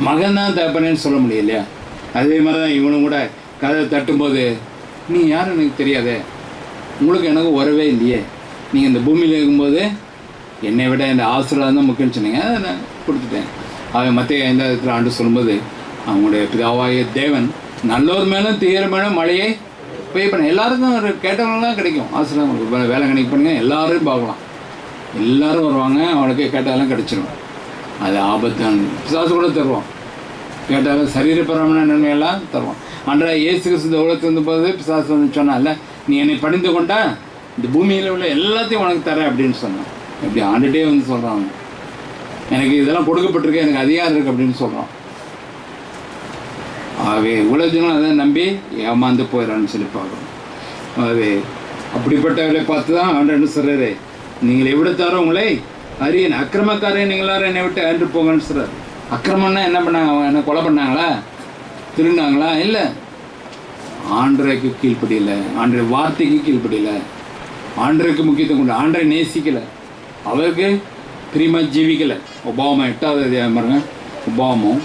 மகன் தான் தகப்பனேன்னு சொல்ல முடியும் இல்லையா? அதே மாதிரி தான் இவனும் கூட கதை தட்டும்போது, நீ யாரும் எனக்கு தெரியாதே, உங்களுக்கு எனக்கு உறவே இல்லையே, நீங்கள் இந்த பூமியில் இருக்கும்போது என்னை விட இந்த ஆசீர்வாதம் தான் முக்கியம்னு சொன்னீங்க, அதை நான் கொடுத்துட்டேன். அவன் மத்திய 5வது ஆண்டு சொல்லும்போது, அவங்களுடைய பிதாவாகிய தேவன் நல்லோர் மேலும் தீர மேலும் மழையை பெய்ய பண்ண எல்லாருக்கும் ஒரு கேட்டவங்களாம் கிடைக்கும் ஆசீர்வாதம். வேலை கணக்கு பண்ணுங்க, எல்லாரையும் பார்க்கலாம், எல்லோரும் வருவாங்க, அவனுக்கு கேட்டாலும் கிடச்சிரும். அது ஆபத்தான். பிசாசு கூட தருவான், கேட்டாலும் சரீரப்பரமான நன்மையெல்லாம் தருவான். அன்றைய இயேசு கிறிஸ்து இந்த உலகத்துக்கு வந்தபோது பிசாசு வந்து சொன்னால, நீ என்னை பணிந்து கொண்டா இந்த பூமியில் உள்ள எல்லாத்தையும் உனக்கு தரேன் அப்படின்னு சொன்னான். இப்படி ஆண்டுகிட்டே வந்து சொல்கிறான், எனக்கு இதெல்லாம் கொடுக்கப்பட்டிருக்கு, எனக்கு அதிகாரம் இருக்குது அப்படின்னு சொல்கிறான். ஆகவே உலகங்களும் அதை நம்பி ஏமாந்து போயிடறான்னு சொல்லி பார்க்குறோம். ஆகவே அப்படிப்பட்டவர்களை பார்த்து தான் ஆண்டு சொல்கிறாரு, நீங்கள் எவ்விடத்தாரோ உங்களை அறியன், அக்கிரமக்காரே நீங்களாரும் என்னை விட்டு அன்று போங்கன்னு சொல்கிறார். அக்கிரமம்னா என்ன பண்ணாங்க? அவங்க என்ன கொலை பண்ணாங்களா, திருநாங்களா? இல்லை, ஆண்டரைக்கு கீழ்ப்படியலை, ஆண்டரை வார்த்தைக்கு கீழ்ப்படியலை, ஆண்டரைக்கு முக்கியத்துவம் கொண்டு ஆண்டரை நேசிக்கலை, அவருக்கு பிரியமாக ஜீவிக்கலை. ஒபாமா 8வது அதிகாரம் பாருங்க. ஒபாமம்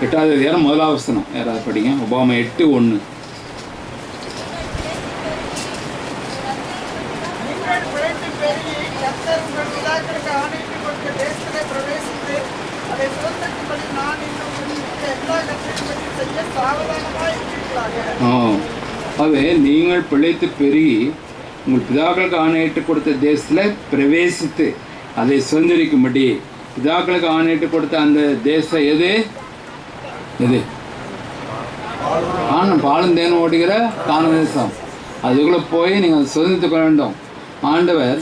8வது அதிகாரம் 1வது வசனம் யாராவது படிங்க. ஒபாமா 8:1. அவே நீங்கள் பிழைத்து பெருகி உங்கள் பிதாக்களுக்கு ஆணையிட்டு கொடுத்த தேசத்தில் பிரவேசித்து அதை சுதந்திரிக்கும்படி. பிதாக்களுக்கு ஆணையிட்டு கொடுத்த அந்த தேசம் எது? எது? பாலும் தேனும் ஓடுகிற கான தேசம். அதுக்குள்ளே போய் நீங்கள் சுதந்திரித்து கொள்ள வேண்டும். ஆண்டவர்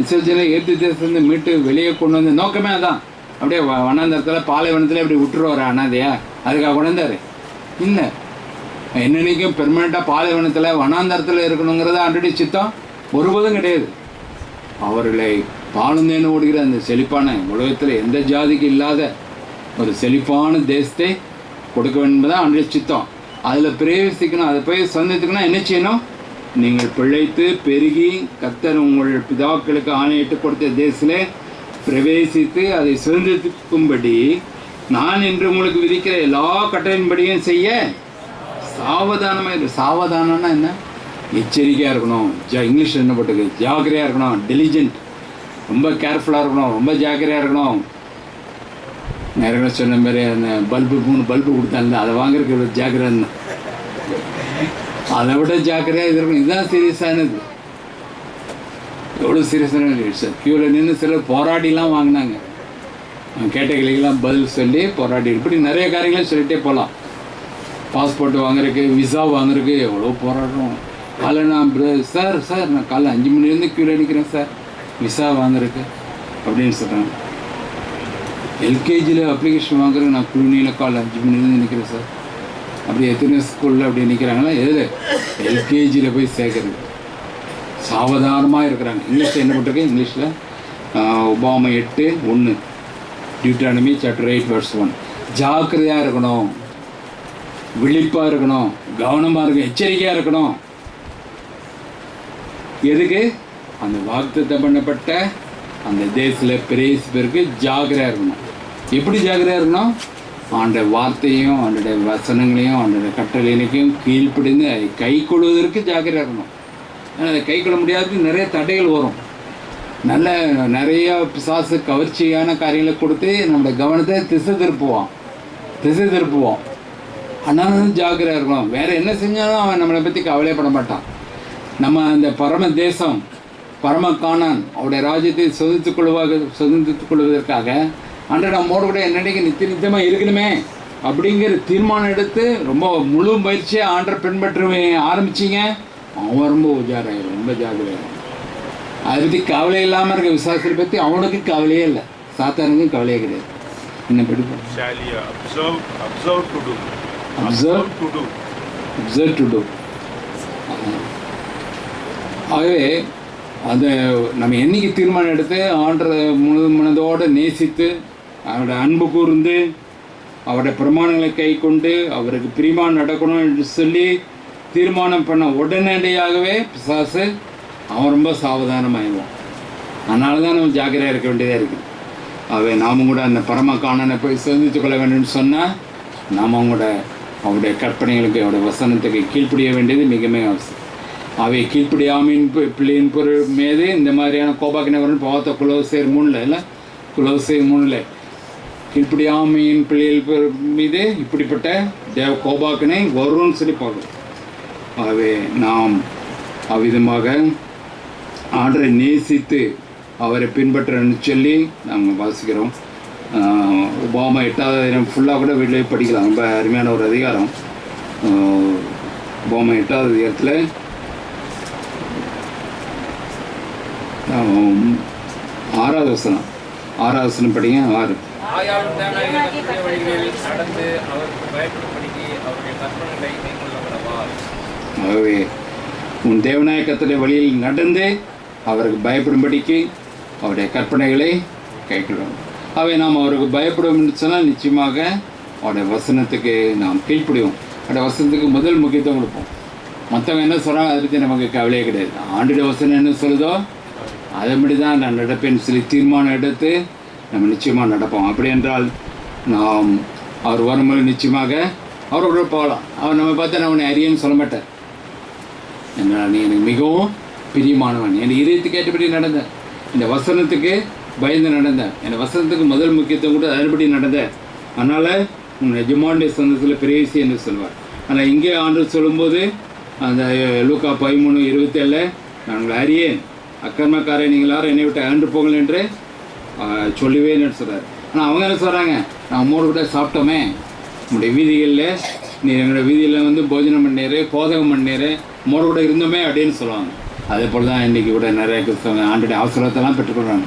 இஸ்ரவேலை எகிப்து தேசத்துலேருந்து மீட்டு வெளியே கொண்டு வந்து நோக்கமே அதான். அப்படியே வனாந்தரத்தில் பாலைவனத்தில் அப்படி விட்டுருவார் அனாதையா, அதுக்காக கொண்டு வந்தார்? இல்லை, என்னன்னைக்கும் பெர்மனெண்ட்டாக பாலைவனத்தில் வனாந்தரத்தில் இருக்கணுங்கிறத ஆண்டடி சித்தம் ஒருபோதும் கிடையாது. அவர்களை பாலுந்தேன்னு ஓடுகிற அந்த செழிப்பான உலகத்தில் எந்த ஜாதிக்கு இல்லாத ஒரு செழிப்பான தேசத்தை கொடுக்க வேண்டும் தான் ஆண்டடி சித்தம். அதில் பிரவேசிக்கணும், அதை போய் சொந்தத்துக்குன்னா என்ன செய்யணும்? நீங்கள் பிழைத்து பெருகி கர்த்தர் உங்கள் பிதாக்களுக்கு ஆணையிட்டு கொடுத்த தேசத்தில் பிரவேசித்து அதை சுதந்திரிக்கும்படி நான் இன்று உங்களுக்கு விதிக்கிற எல்லா கட்டளையின்படியும் செய்ய சாவதானமாக இருக்கு. சாவதானம்னா என்ன? எச்சரிக்கையாக இருக்கணும். இங்கிலீஷில் என்ன போட்டுருக்கு? ஜாக்கிரதையாக இருக்கணும், டெலிஜென்ட், ரொம்ப கேர்ஃபுல்லாக இருக்கணும், ரொம்ப ஜாக்கிரதையாக இருக்கணும். நிறைய சொன்ன மாதிரி அந்த பல்பு 3 பல்பு கொடுத்தாங்க, அதை வாங்குறதுக்கு ஒரு ஜாக்கிரதை, அதை விட ஜாக்கிரதையாக இது இருக்கணும். இதுதான் சீரியஸானது. எவ்வளோ சீரியஸான சார். க்யூவில் நின்று சிலர் போராடிலாம் வாங்கினாங்க, கேட்டகரிக்கெல்லாம் பதில் சொல்லி போராடி, இப்படி நிறைய காரியங்களும் சொல்லிகிட்டே போகலாம். பாஸ்போர்ட் வாங்குறதுக்கு, விசா வாங்குறதுக்கு எவ்வளோ போராடுறோம். காலைல நான் சார் நான் காலைல 5 மணிலேருந்து க்யூவில் நிற்கிறேன் சார் விசா வாங்குறதுக்கு அப்படின்னு சொல்கிறேன். எல்கேஜியில் அப்ளிகேஷன் வாங்குறதுக்கு நான் குழுனியில் காலைல 5 மணிலேருந்து நிற்கிறேன் சார். அப்படி எத்தனை ஸ்கூலில் அப்படி நிற்கிறாங்களா? எதில்? எல்கேஜியில் போய் சேர்க்குறது. சாவதானமாக இருக்கிறாங்க. இங்கிலீஷில் என்ன பண்ணிருக்கேன்? இங்கிலீஷில் ஒபாமா 8:1, டியூட்ரானமி சாப்டர் 8:1. ஜாக்கிரதையாக இருக்கணும், விழிப்பாக இருக்கணும், கவனமாக இருக்கணும், எச்சரிக்கையாக இருக்கணும். எதுக்கு? அந்த வாக்குத்தத்தம் பண்ணப்பட்ட அந்த தேசத்தில் பிரவேசிப்பதற்கு ஜாக்கிரதையாக இருக்கணும். எப்படி ஜாக்கிரதையாக இருக்கணும்? ஆண்ட வார்த்தையும் அவனுடைய வசனங்களையும் அவனுடைய கட்டளைகளையும் கீழ்ப்படிந்து அதை கை கொள்வதற்கு ஜாக்கிரதையாக இருக்கணும். ஏன்னா அதை கை கொள்ள முடியாத நிறைய தடைகள் வரும். நிறைய பிசாசு கவர்ச்சியான காரியங்களை கொடுத்து நம்மளுடைய கவனத்தை திசை திருப்புவோம். ஆனாலும் ஜாக்கிரதையாக இருக்கணும். வேறு என்ன செஞ்சாலும் அவன் நம்மளை பற்றி கவலைப்பட மாட்டான். நம்ம அந்த பரம தேசம், பரம கானான், அவருடைய ராஜ்யத்தை சுதந்திரித்துக் கொள்வதற்காக நம்மோடு கூட என்னன்னைக்கு நித்தியமாக இருக்கணுமே அப்படிங்கிற தீர்மானம் எடுத்து ரொம்ப முழு முயற்சியாக ஆண்டரை பின்பற்ற ஆரம்பிச்சிங்க. அவன் ரொம்ப உஜாராயிரும், ரொம்ப ஜாக்கிரதையாகும். அதை பற்றி கவலை இல்லாமல் இருக்க விசுவாசத்தை பற்றி அவனுக்கு கவலையே இல்லை, சாத்தானுக்கும் கவலையே கிடையாது. என்ன படிப்போம்? Observe to do. ஆகவே அதை நம்ம என்னைக்கு தீர்மானம் எடுத்து ஆண்டரை முழு மனதோடு நேசித்து அவருடைய அன்பு கூர்ந்து அவருடைய பிரமாணங்களை கை கொண்டு அவருக்கு பிரியமாக நடக்கணும் என்று சொல்லி தீர்மானம் பண்ண உடனடியாகவே பிசாசு அவன் ரொம்ப சாவதானமாயிடுவான். அதனால தான் நம்ம ஜாக்கிரதையாக இருக்க வேண்டியதாக இருக்குது. அவை நாமும் கூட அந்த பரம காணனை போய் சந்தித்து கொள்ள வேண்டும்னு சொன்னால் நாம் கூட அவருடைய கற்பனைகளுக்கு அவருடைய வசனத்துக்கு கீழ்ப்படிய வேண்டியது மிக மிக அவசியம். அவை கீழ்ப்படியாமின் பிள்ளையின் பொருள் மீது இந்த மாதிரியான கோபாக்கின வரணும் பார்த்த குலோசேர் 3 இல்லை, குலோசேர் 3 கீழ்ப்படியாமையின் பிள்ளைகள் மீது இப்படிப்பட்ட தேவ கோபாக்கினை வரும்னு சொல்லி பார்க்கணும். ஆகவே நாம் அவ்விதமாக ஆண்டரை நேசித்து அவரை பின்பற்றன்னு சொல்லி நாங்கள் வாசிக்கிறோம். உபாமா 8வது அதிகாரம் ஃபுல்லாக கூட வீட்டிலே படிக்கலாம். ரொம்ப அருமையான ஒரு அதிகாரம். உபாமா 8வது அதிகாரத்தில் 6வது வசனம். 6வது வசனம் படிங்க. 6. ஆயாலும் தேவனாகிய கர்த்தருடைய வழிகளில் நடந்து அவருக்கு பயப்படும்படிக்கு அவருடைய கற்பனைகளை கைக்கொள்ளவல்லவா. ஆகவே உன் தேவனாய கர்த்தருடைய வழியில் நடந்து அவருக்கு பயப்படும்படிக்கு அவருடைய கற்பனைகளை கைக்கொள்ளணும். அவை நாம் அவருக்கு பயப்படுவோம்னு சொன்னால் நிச்சயமாக அவருடைய வசனத்துக்கு நாம் கீழ்ப்படிவோம். அவருடைய வசனத்துக்கு முதல் முக்கியத்துவம் கொடுப்போம். மற்றவங்க என்ன சொல்கிறாங்க அதை பற்றி நமக்கு கவலையே கிடையாது. ஆண்டுடைய வசனம் என்ன சொல்லுதோ அதன்படி தான் நான் நடப்பேன்னு சொல்லி தீர்மானம் எடுத்து நம்ம நிச்சயமாக நடப்போம். அப்படி என்றால் நாம் அவர் வரும்போது நிச்சயமாக அவரோட போகலாம். அவர் நம்ம பார்த்தா நான் உன்னை அறியன்னு சொல்ல மாட்டேன். என்ன நீ எனக்கு மிகவும் பிரியமானவன், என் இதயத்துக்கு ஏற்றபடி நடந்தேன், இந்த வசனத்துக்கு பயந்து நடந்தேன், என் வசனத்துக்கு முதல் முக்கியத்துவம் கூட அதன்படி நடந்தேன், அதனால் உன் எஜமானுடைய சொந்தத்தில் பிரேசி என்று சொல்வார். ஆனால் இங்கே ஆண்டு சொல்லும்போது அந்த லூக்கா 13:27 நான் உங்களை அறியேன், அக்கிரமக்காரை நீங்கள் எல்லாரும் என்னை விட்டு அகன்று போங்கள் என்று சொல்லுவேன்னு சொல்கிறார். ஆனால் அவங்க என்ன சொல்கிறாங்க, நான் உம்மோடு கூட சாப்பிட்டோமே, உங்களுடைய வீதிகளில் நீ எங்களோட வீதியில் வந்து போஜனம் பண்ணீர், போதகம் பண்ணீர், உம்மோடு கூட இருந்தோமே அப்படின்னு சொல்லுவாங்க. அதே போல் தான் இன்றைக்கி கூட நிறைய கிறிஸ்தவங்க ஆண்டுடைய அவசரத்தெல்லாம் பெற்றுக்கொள்கிறாங்க.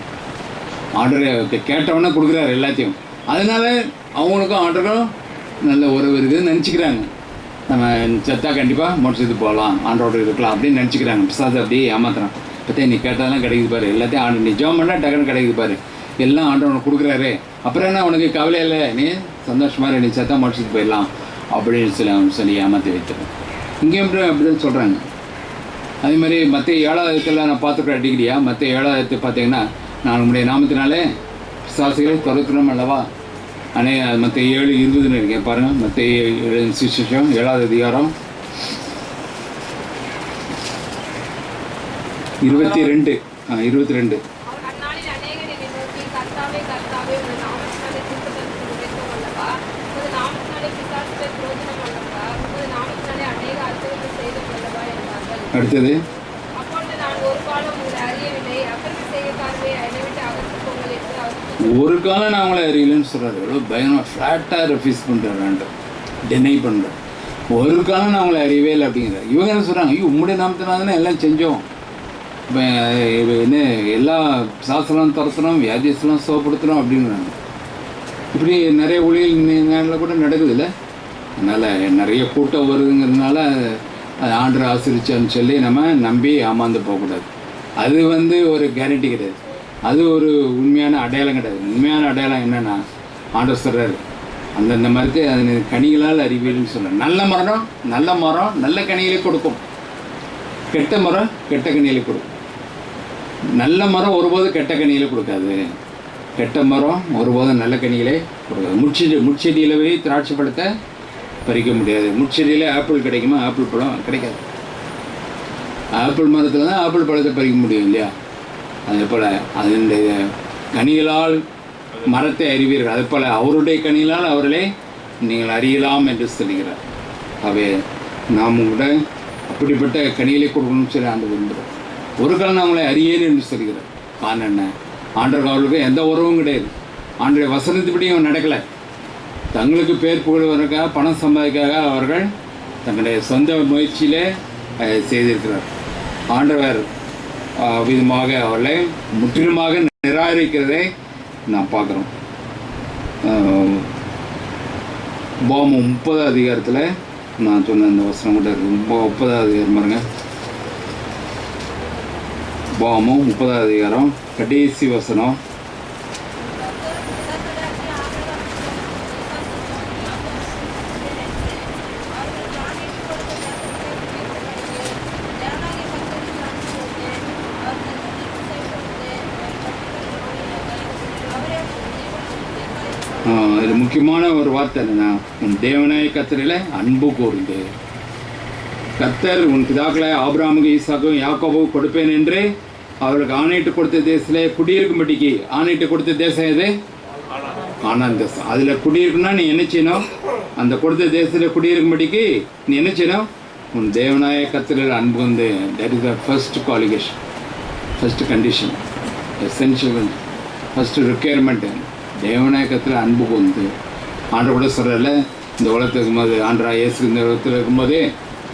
ஆர்டரை கேட்டவொன்னே கொடுக்குறாரு எல்லாத்தையும். அதனால அவங்களுக்கும் ஆர்டரும் நல்ல உறவு இருக்குதுன்னு நினச்சிக்கிறாங்க. நம்ம செத்தா கண்டிப்பாக மோட்சத்துக்கு போகலாம், ஆண்டோடு இருக்கலாம் அப்படின்னு நினச்சிக்கிறாங்க. பிரசாத் அப்படியே ஏமாத்துறான். பற்றி நீ கேட்டதெல்லாம் கிடைக்குது பாரு, எல்லாத்தையும் ஆண்டு நீ ஜோம் பண்ணால் டக்குன்னு கிடைக்குது பாரு, எல்லாம் ஆண்டவனை கொடுக்குறாரு, அப்புறம் என்ன உனக்கு கவலை இல்லை, நீ சந்தோஷமாக நீ செத்தா மோட்சத்துக்கு போயிடலாம் அப்படின்னு சொல்லி ஏமாற்றி வைத்துறேன். இங்கேயும் அப்படிதான் சொல்கிறாங்க. அதே மாதிரி மற்ற 7வது நான் பார்த்துக்கிற டிகிரியா, மற்ற 7வது பார்த்தீங்கன்னா நான் உங்களுடைய நாமத்தினாலே பிசாசுகளை துரத்துறோம் அல்லவா. ஆனால் மற்ற 7:20 இருக்கேன் பாருங்கள். மற்ற 7வது அதிகாரம் 22. அடுத்தது ஒரு காலம் நான் அவங்கள அறியலன்னு சொல்கிறாரு. எவ்வளோ பயணம் ஃப்ளாட்டாக ரெஃப்யூஸ் பண்ணுறாரு, டெனை பண்ணுறேன். ஒரு காலம் நான் அவங்கள அறியவே இல்லை அப்படிங்கிறார். இவங்க என்ன சொல்கிறாங்க, ஐயோ உம்முடைய நாமத்தினால தானே எல்லாம் செஞ்சோம், இப்போ என்ன எல்லா சாஸ்திரம் துரத்துறோம், வியாதியெல்லாம் சுகப்படுத்துகிறோம் அப்படிங்கிறாங்க. இப்படி நிறைய ஊழியல் நேரில் கூட நடக்குது இல்லை. அதனால் நிறைய கூட்டம் வருதுங்கிறதுனால அது ஆண்டரை ஆசிரிச்சான்னு சொல்லி நம்ம நம்பி ஏமாந்து போகக்கூடாது. அது ஒரு கேரண்டி கிடையாது, அது ஒரு உண்மையான அடையாளம் கிடையாது. உண்மையான அடையாளம் என்னென்னா ஆண்டவர் சொல்கிறாரு, அந்தந்த மரத்தை அது கனிகளால் அறிவியல்னு சொல்கிறார். நல்ல மரம் நல்ல கனிகளை கொடுக்கும், கெட்ட மரம் கெட்ட கனிகளை கொடுக்கும். நல்ல மரம் ஒருபோதும் கெட்ட கனிகளை கொடுக்காது, கெட்ட மரம் ஒருபோதும் நல்ல கனிகளை கொடுக்காது. முட்செடியில் போய் திராட்சை பழத்தை பறிக்க முடியாது. முட்செடியில் ஆப்பிள் கிடைக்குமா, ஆப்பிள் பழம் கிடைக்காது. ஆப்பிள் மரத்தில் தான் ஆப்பிள் பழத்தை பறிக்க முடியும் இல்லையா. அதே போல் அதனுடைய கனிகளால் மரத்தை அறிவீர்கள், அதே போல் அவருடைய கனிகளால் அவர்களே நீங்கள் அறியலாம் என்று சொல்கிறார். அவை நாம் கூட அப்படிப்பட்ட கனிகளை கொடுக்கணும்னு சொல்லி ஆண்டு விரும்புகிறார். ஒரு காலம் அவங்களை அறியேன் என்று சொல்கிறார். காரணம் என்ன, ஆண்டவர் அவர்களுக்கு எந்த உறவும் கிடையாது. ஆண்டுடைய வசனத்துப்படியும் நடக்கலை. தங்களுக்கு பேர் புகழ்வதற்காக பணம் சம்பாதிக்காக அவர்கள் தங்களுடைய சொந்த முயற்சியிலே செய்திருக்கிறார். ஆண்டவர் விதமாக அவர்களை முற்றிலுமாக நிராகரிக்கிறதை நாம் பார்க்குறோம். உபாகமம் 30வது அதிகாரத்தில் நான் சொன்ன அந்த வசனம் கூட இருக்கு. 30வது அதிகாரம் பாருங்க. உபாகமம் 30வது அதிகாரம் கடைசி வசனம். இது முக்கியமான ஒரு வார்த்தை என்னன்னா, உன் தேவனாய கர்த்தரில் அன்பு கூர்ந்து. கர்த்தர் உன் பிதாக்களை ஆபிரகாமுக்கு ஈசாக்கும் யாக்கோபுக்கு கொடுப்பேன் என்று அவர்களுக்கு ஆணையிட்டு கொடுத்த தேசத்திலே குடியிருக்கும்படிக்கு ஆணையிட்டு கொடுத்த தேசம் எது? கானான் தேசம். அதில் குடியிருக்குன்னா நீ என்ன செய்யணும்? அந்த கொடுத்த தேசத்தில் குடியிருக்கும்படிக்கு நீ என்ன செய்யணும்? உன் தேவனாய கர்த்தரில் அன்பு வந்து. That is the first qualification, first condition, essential, first requirement. தேவனாய கர்த்தரில் அன்பு வந்து. ஆண்டவர் கூட சொல்கிறல, இந்த உலகத்தில் இருக்கும்போது ஆண்டரா இயேசு இந்த உலகத்தில் இருக்கும்போது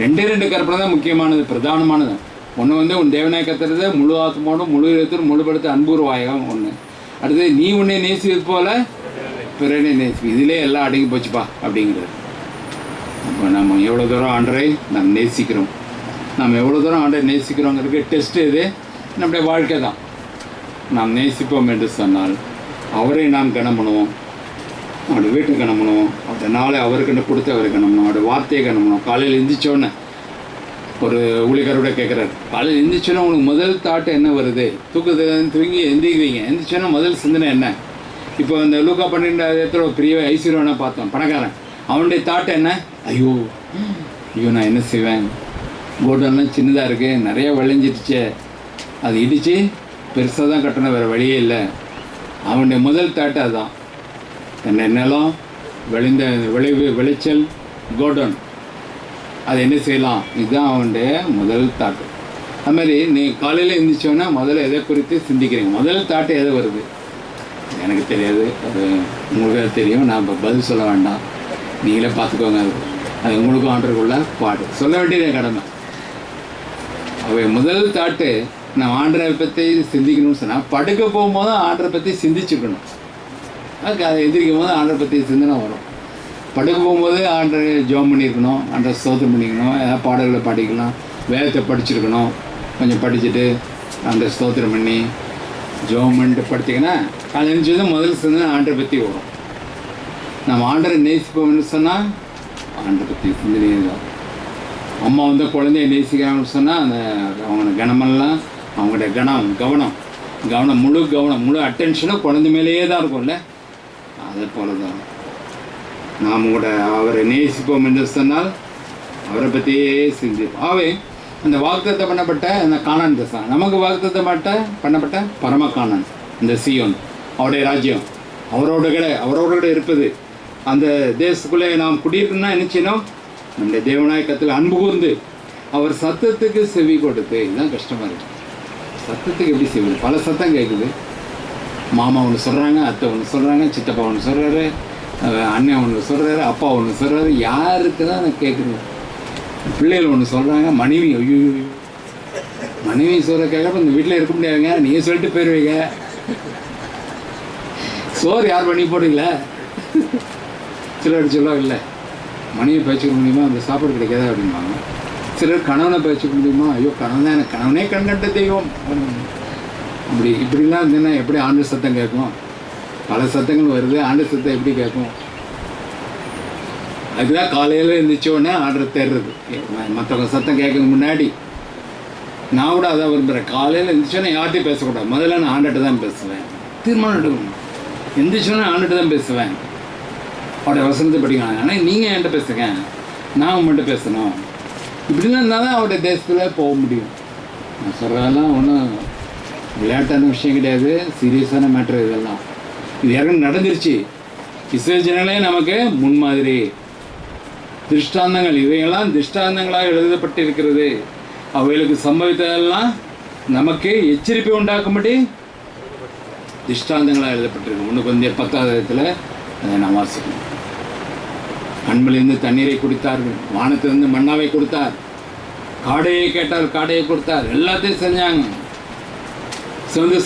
ரெண்டு கற்பனை தான் முக்கியமானது, பிரதானமானது. ஒன்று வந்து உன் தேவனாய கர்த்தரை முழு ஆத்மாவோடும் முழு இடத்தில் முழுபடுத்த அன்புருவாயம் ஒன்று. அடுத்தது நீ உன்னை நேசிப்பது போல பிறனை நேசி. இதிலே எல்லாம் அடங்கி போச்சுப்பா அப்படிங்கிறது. அப்போ நம்ம எவ்வளோ தூரம் ஆண்டரை நாம் நேசிக்கிறோம், நம்ம எவ்வளோ தூரம் ஆண்டரை நேசிக்கிறோங்கிறதுக்கு டெஸ்ட் இது நம்முடைய வாழ்க்கை தான். நாம் நேசிப்போம் என்று சொன்னால் அவரை நாம் கனம் பண்ணுவோம், அவருடைய வீட்டை கனம் பண்ணுவோம், அவருடைய நாளை அவருக்குன்னு கொடுத்து அவரை கனம் பண்ணுவோம், அவருடைய வார்த்தையை கனம் பண்ணுவோம். காலையில் எந்திரிச்சோன்னே ஒரு ஊழியரோட கேட்குறாரு, காலையில் எந்திரிச்சோன்னா உனக்கு முதல் தாட்டு என்ன வருது? தூங்கி எந்திரிக்கிறீங்க, எந்திரிச்சோன்னா முதல் சிந்தனை என்ன? இப்போ இந்த லூக்கா 12 ஒரு பெரிய ஐஸ்வர்யனை பார்த்தோம், பணக்காரன். அவனுடைய தாட்டு என்ன? ஐயோ நான் என்ன செய்வேன்? கோடெல்லாம் சின்னதாக இருக்குது, நிறைய விளைஞ்சிடுச்சு, அது இடித்து பெருசாக தான் கட்டணும், வேறு வழியே இல்லை. அவனுடைய முதல் தாட்டு அதுதான். என்ன நிலம் விளைந்த விளைச்சல் கோடன், அது என்ன செய்யலாம்? இதுதான் அவனுடைய முதல் தாட்டு. அது மாதிரி நீ காலையில் எழுந்திரிச்சோன்னா முதல்ல எதை குறித்து சிந்திக்கிறீங்க? முதல் தாட்டு எதை வருது? எனக்கு தெரியாது, அது உங்களுக்கு தெரியும், நான் இப்போ பதில் சொல்ல வேண்டாம், நீங்களே பார்த்துக்கோங்க. அது உங்களுக்கும் ஆண்டருக்குள்ள பாட்டு சொல்ல வேண்டியது கடமை. அவை முதல் தாட்டு நான் ஆண்டரை பற்றி சிந்திக்கணும்னு சொன்னால் படுக்க போகும்போது ஆண்டரை பற்றி சிந்திச்சுக்கணும். அதுக்கு அதை எதிர்க்கும் போது ஆண்டரை பற்றி சிந்தனை வரும். படுக்க போகும்போது ஆண்டரை ஜோம் பண்ணியிருக்கணும், ஆண்டரை ஸ்தோத்திரம் பண்ணிக்கணும், ஏதாவது பாடல்களை படிக்கலாம், வேதத்தை படிச்சிருக்கணும். கொஞ்சம் படிச்சுட்டு ஆண்டரை ஸ்தோத்திரம் பண்ணி ஜோம் பண்ணிட்டு படுத்திங்கன்னா அது நினச்சது முதல் சிந்தனை ஆண்டரை பற்றி வரும். நம்ம ஆண்டரை நேசிப்போம்னு சொன்னால் ஆண்டரை பற்றி சிந்தனை தான். அம்மா வந்து குழந்தைய நேசிக்கிறாங்கன்னு சொன்னால் அந்த அவங்க கனமெல்லாம் அவங்களுடைய கவனம் முழு அட்டென்ஷனும் குழந்தை மேலேயே தான் இருக்கும்ல. அதை போல தான் நாம் கூட அவரை நேசிப்போம் என்று சொன்னால் அவரை பற்றியே சிந்திப்போம். ஆகவே அந்த வாக்குத்தத்தம் பண்ணப்பட்ட அந்த கானான் தேசம், நமக்கு வாக்குத்தத்தம் பண்ணப்பட்ட பரம கானான், இந்த சீயோன், அவருடைய ராஜ்யம், அவரோட இருப்பது. அந்த தேசத்துக்குள்ளே நாம் குடியிருக்கணும்னா என்ன செய்யணும்? நம்முடைய தேவநாயகத்தில் அன்பு கூர்ந்து அவர் சத்தத்துக்கு செவி கொடுத்து. இதுதான் கஷ்டமாக இருக்குது. சத்தத்துக்கு எப்படி செவி? பல சத்தம் கேட்குது. மாமா ஒன்று சொல்கிறாங்க, அத்தை ஒன்று சொல்கிறாங்க, சித்தப்பா ஒன்று சொல்கிறாரு, அண்ணன் ஒன்று சொல்கிறாரு, அப்பா ஒன்று சொல்கிறாரு. யாருக்கு தான் நான் கேட்குறது? பிள்ளைகள் ஒன்று சொல்கிறாங்க, மனைவி ஐயோ மனைவி சொல்கிற கேட்கப்ப இந்த வீட்டில் இருக்க முடியாதுங்க, நீங்கள் சொல்லிட்டு போயிடுவீங்க. சோறு யார் பண்ணி போடுறீங்களா? சிலர் சொல்லுவாங்க, இல்லை மனைவி பயிற்சிக்க முடியுமா, அந்த சாப்பாடு கிடைக்காதா அப்படிம்பாங்க. சிலர் கணவனை பயிற்சிக்க முடியுமா, ஐயோ கணவன் தான் எனக்கு கணவனே கண்கண்ட தெய்வம். இப்படிலாம் இருந்ததுன்னா எப்படி ஆண்டு சத்தம் கேட்கும்? பல சத்தங்கள் வருது, ஆண்டு சத்தம் எப்படி கேட்கும்? அதுதான் காலையில் இருந்துச்சோடனே ஆர்டர் தேடுறது. மற்றவங்க சத்தம் கேட்கறதுக்கு முன்னாடி நான் கூட அதான் விரும்புகிறேன். காலையில் இருந்துச்சோன்னே யார்ட்டையும் பேசக்கூடாது, முதல்ல நான் ஆண்டுகிட்ட தான் பேசுவேன். தீர்மானம் எடுக்கணும். எந்திரிச்சோன்னே ஆண்டுகிட்ட தான் பேசுவேன், அவருடைய வசனத்தை படிக்கணும். ஆனால் நீங்கள் என்கிட்ட பேசுங்க, நான் உங்கள்கிட்ட பேசணும். இப்படிலாம் இருந்தால் தான் அவருடைய தேசத்தில் போக முடியும். நான் சொல்கிறதெல்லாம் ஒன்றும் விளையாட்டான விஷயம் கிடையாது, சீரியஸான மேட்ரு இதெல்லாம். இது யாரும் நடந்துருச்சு. இஸ்ரேல் ஜனங்களே நமக்கு முன்மாதிரி திருஷ்டாந்தங்கள், இவையெல்லாம் திருஷ்டாந்தங்களாக எழுதப்பட்டிருக்கிறது. அவைகளுக்கு சம்பவித்ததெல்லாம் நமக்கு எச்சரிப்பை உண்டாக்கும்படி திருஷ்டாந்தங்களாக எழுதப்பட்டிருக்கு. 1 Corinthians 10 அதை நான் வாசிக்கணும். கண்மலிருந்து தண்ணீரை குடித்தார்கள், வானத்திலிருந்து மன்னாவை கொடுத்தார், காடையை கேட்டார், காடையை கொடுத்தார், எல்லாத்தையும் செஞ்சாங்க.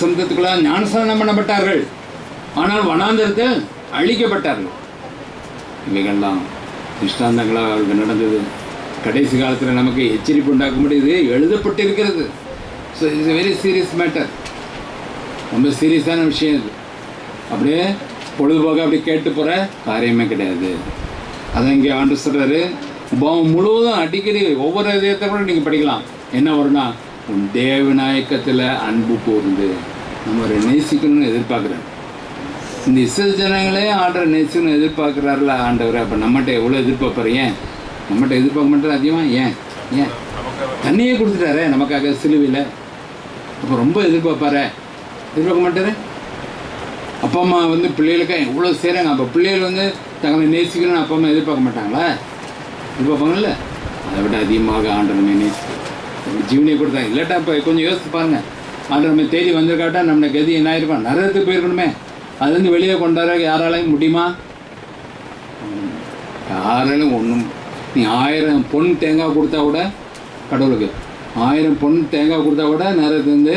சொந்தத்துக்குள்ள ஞானஸ்நானம் பண்ணப்பட்டார்கள், ஆனால் வனாந்தரத்தில் அழிக்கப்பட்டார்கள். இவைகள்லாம் திருஷ்டாந்தங்களாக அவருக்கு நடந்தது. கடைசி காலத்தில் நமக்கு எச்சரிப்பு உண்டாக்கும்படி இது எழுதப்பட்டிருக்கிறது. So it's very serious matter, ரொம்ப சீரியஸான விஷயம் இது. அப்படியே பொழுதுபோக அப்படி கேட்டு போகிற காரியமே கிடையாது. அதை இங்கே ஆண்டு சொல்கிறாரு. உபம் முழுவதும் அடிக்கடி ஒவ்வொரு இதயத்தை கூட நீங்கள் படிக்கலாம். என்ன வரும்னா, உன் தேவநாயகத்தில் அன்பு கூர்ந்து நம்ம நேசிக்கணும்னு எதிர்பார்க்குறாரு. இந்த இஸ்ரேல் ஜனங்களே ஆண்டவர் நேசிக்கணும் எதிர்பார்க்குறாருல ஆண்டவர். அப்போ நம்மகிட்ட எவ்வளோ எதிர்பார்ப்பாரு? ஏன் நம்மகிட்ட எதிர்பார்க்க மாட்டார் அதிகமாக? ஏன் ஏன் தண்ணியே கொடுத்துட்டாரே நமக்காக சிலுவையில். அப்போ ரொம்ப எதிர்பார்ப்பாரு? எதிர்பார்க்க மாட்டாரு? அப்பா அம்மா வந்து பிள்ளைகளுக்காக எவ்வளோ செய்கிறாங்க. அப்போ பிள்ளைகள் வந்து தங்களை நேசிக்கணும்னு அப்பா அம்மா எதிர்பார்க்க மாட்டாங்களா? எதிர்பார்ப்பாங்கல்ல. அதை விட அதிகமாக ஆண்டவர் நம்ம நேசிக்கிறோம், ஜீவனை கொடுத்தாங்க. இல்லாட்டா இப்போ கொஞ்சம் யோசிச்சு பாருங்கள், ஆண்டவர் நம்ம தேடி வந்திருக்காட்டா நம்ம கதி என்ன ஆயிருக்கோம்? நரகத்துக்கு போயிருக்கணுமே. அதுலேருந்து வெளியே கொண்டாட யாராலையும் முடியுமா? யாராலும் ஒன்றும். நீ 1000 பொன் தேங்காய் கொடுத்தா கூட கடவுளுக்கு 1000 பொன் தேங்காய் கொடுத்தா கூட நரகத்துலேருந்து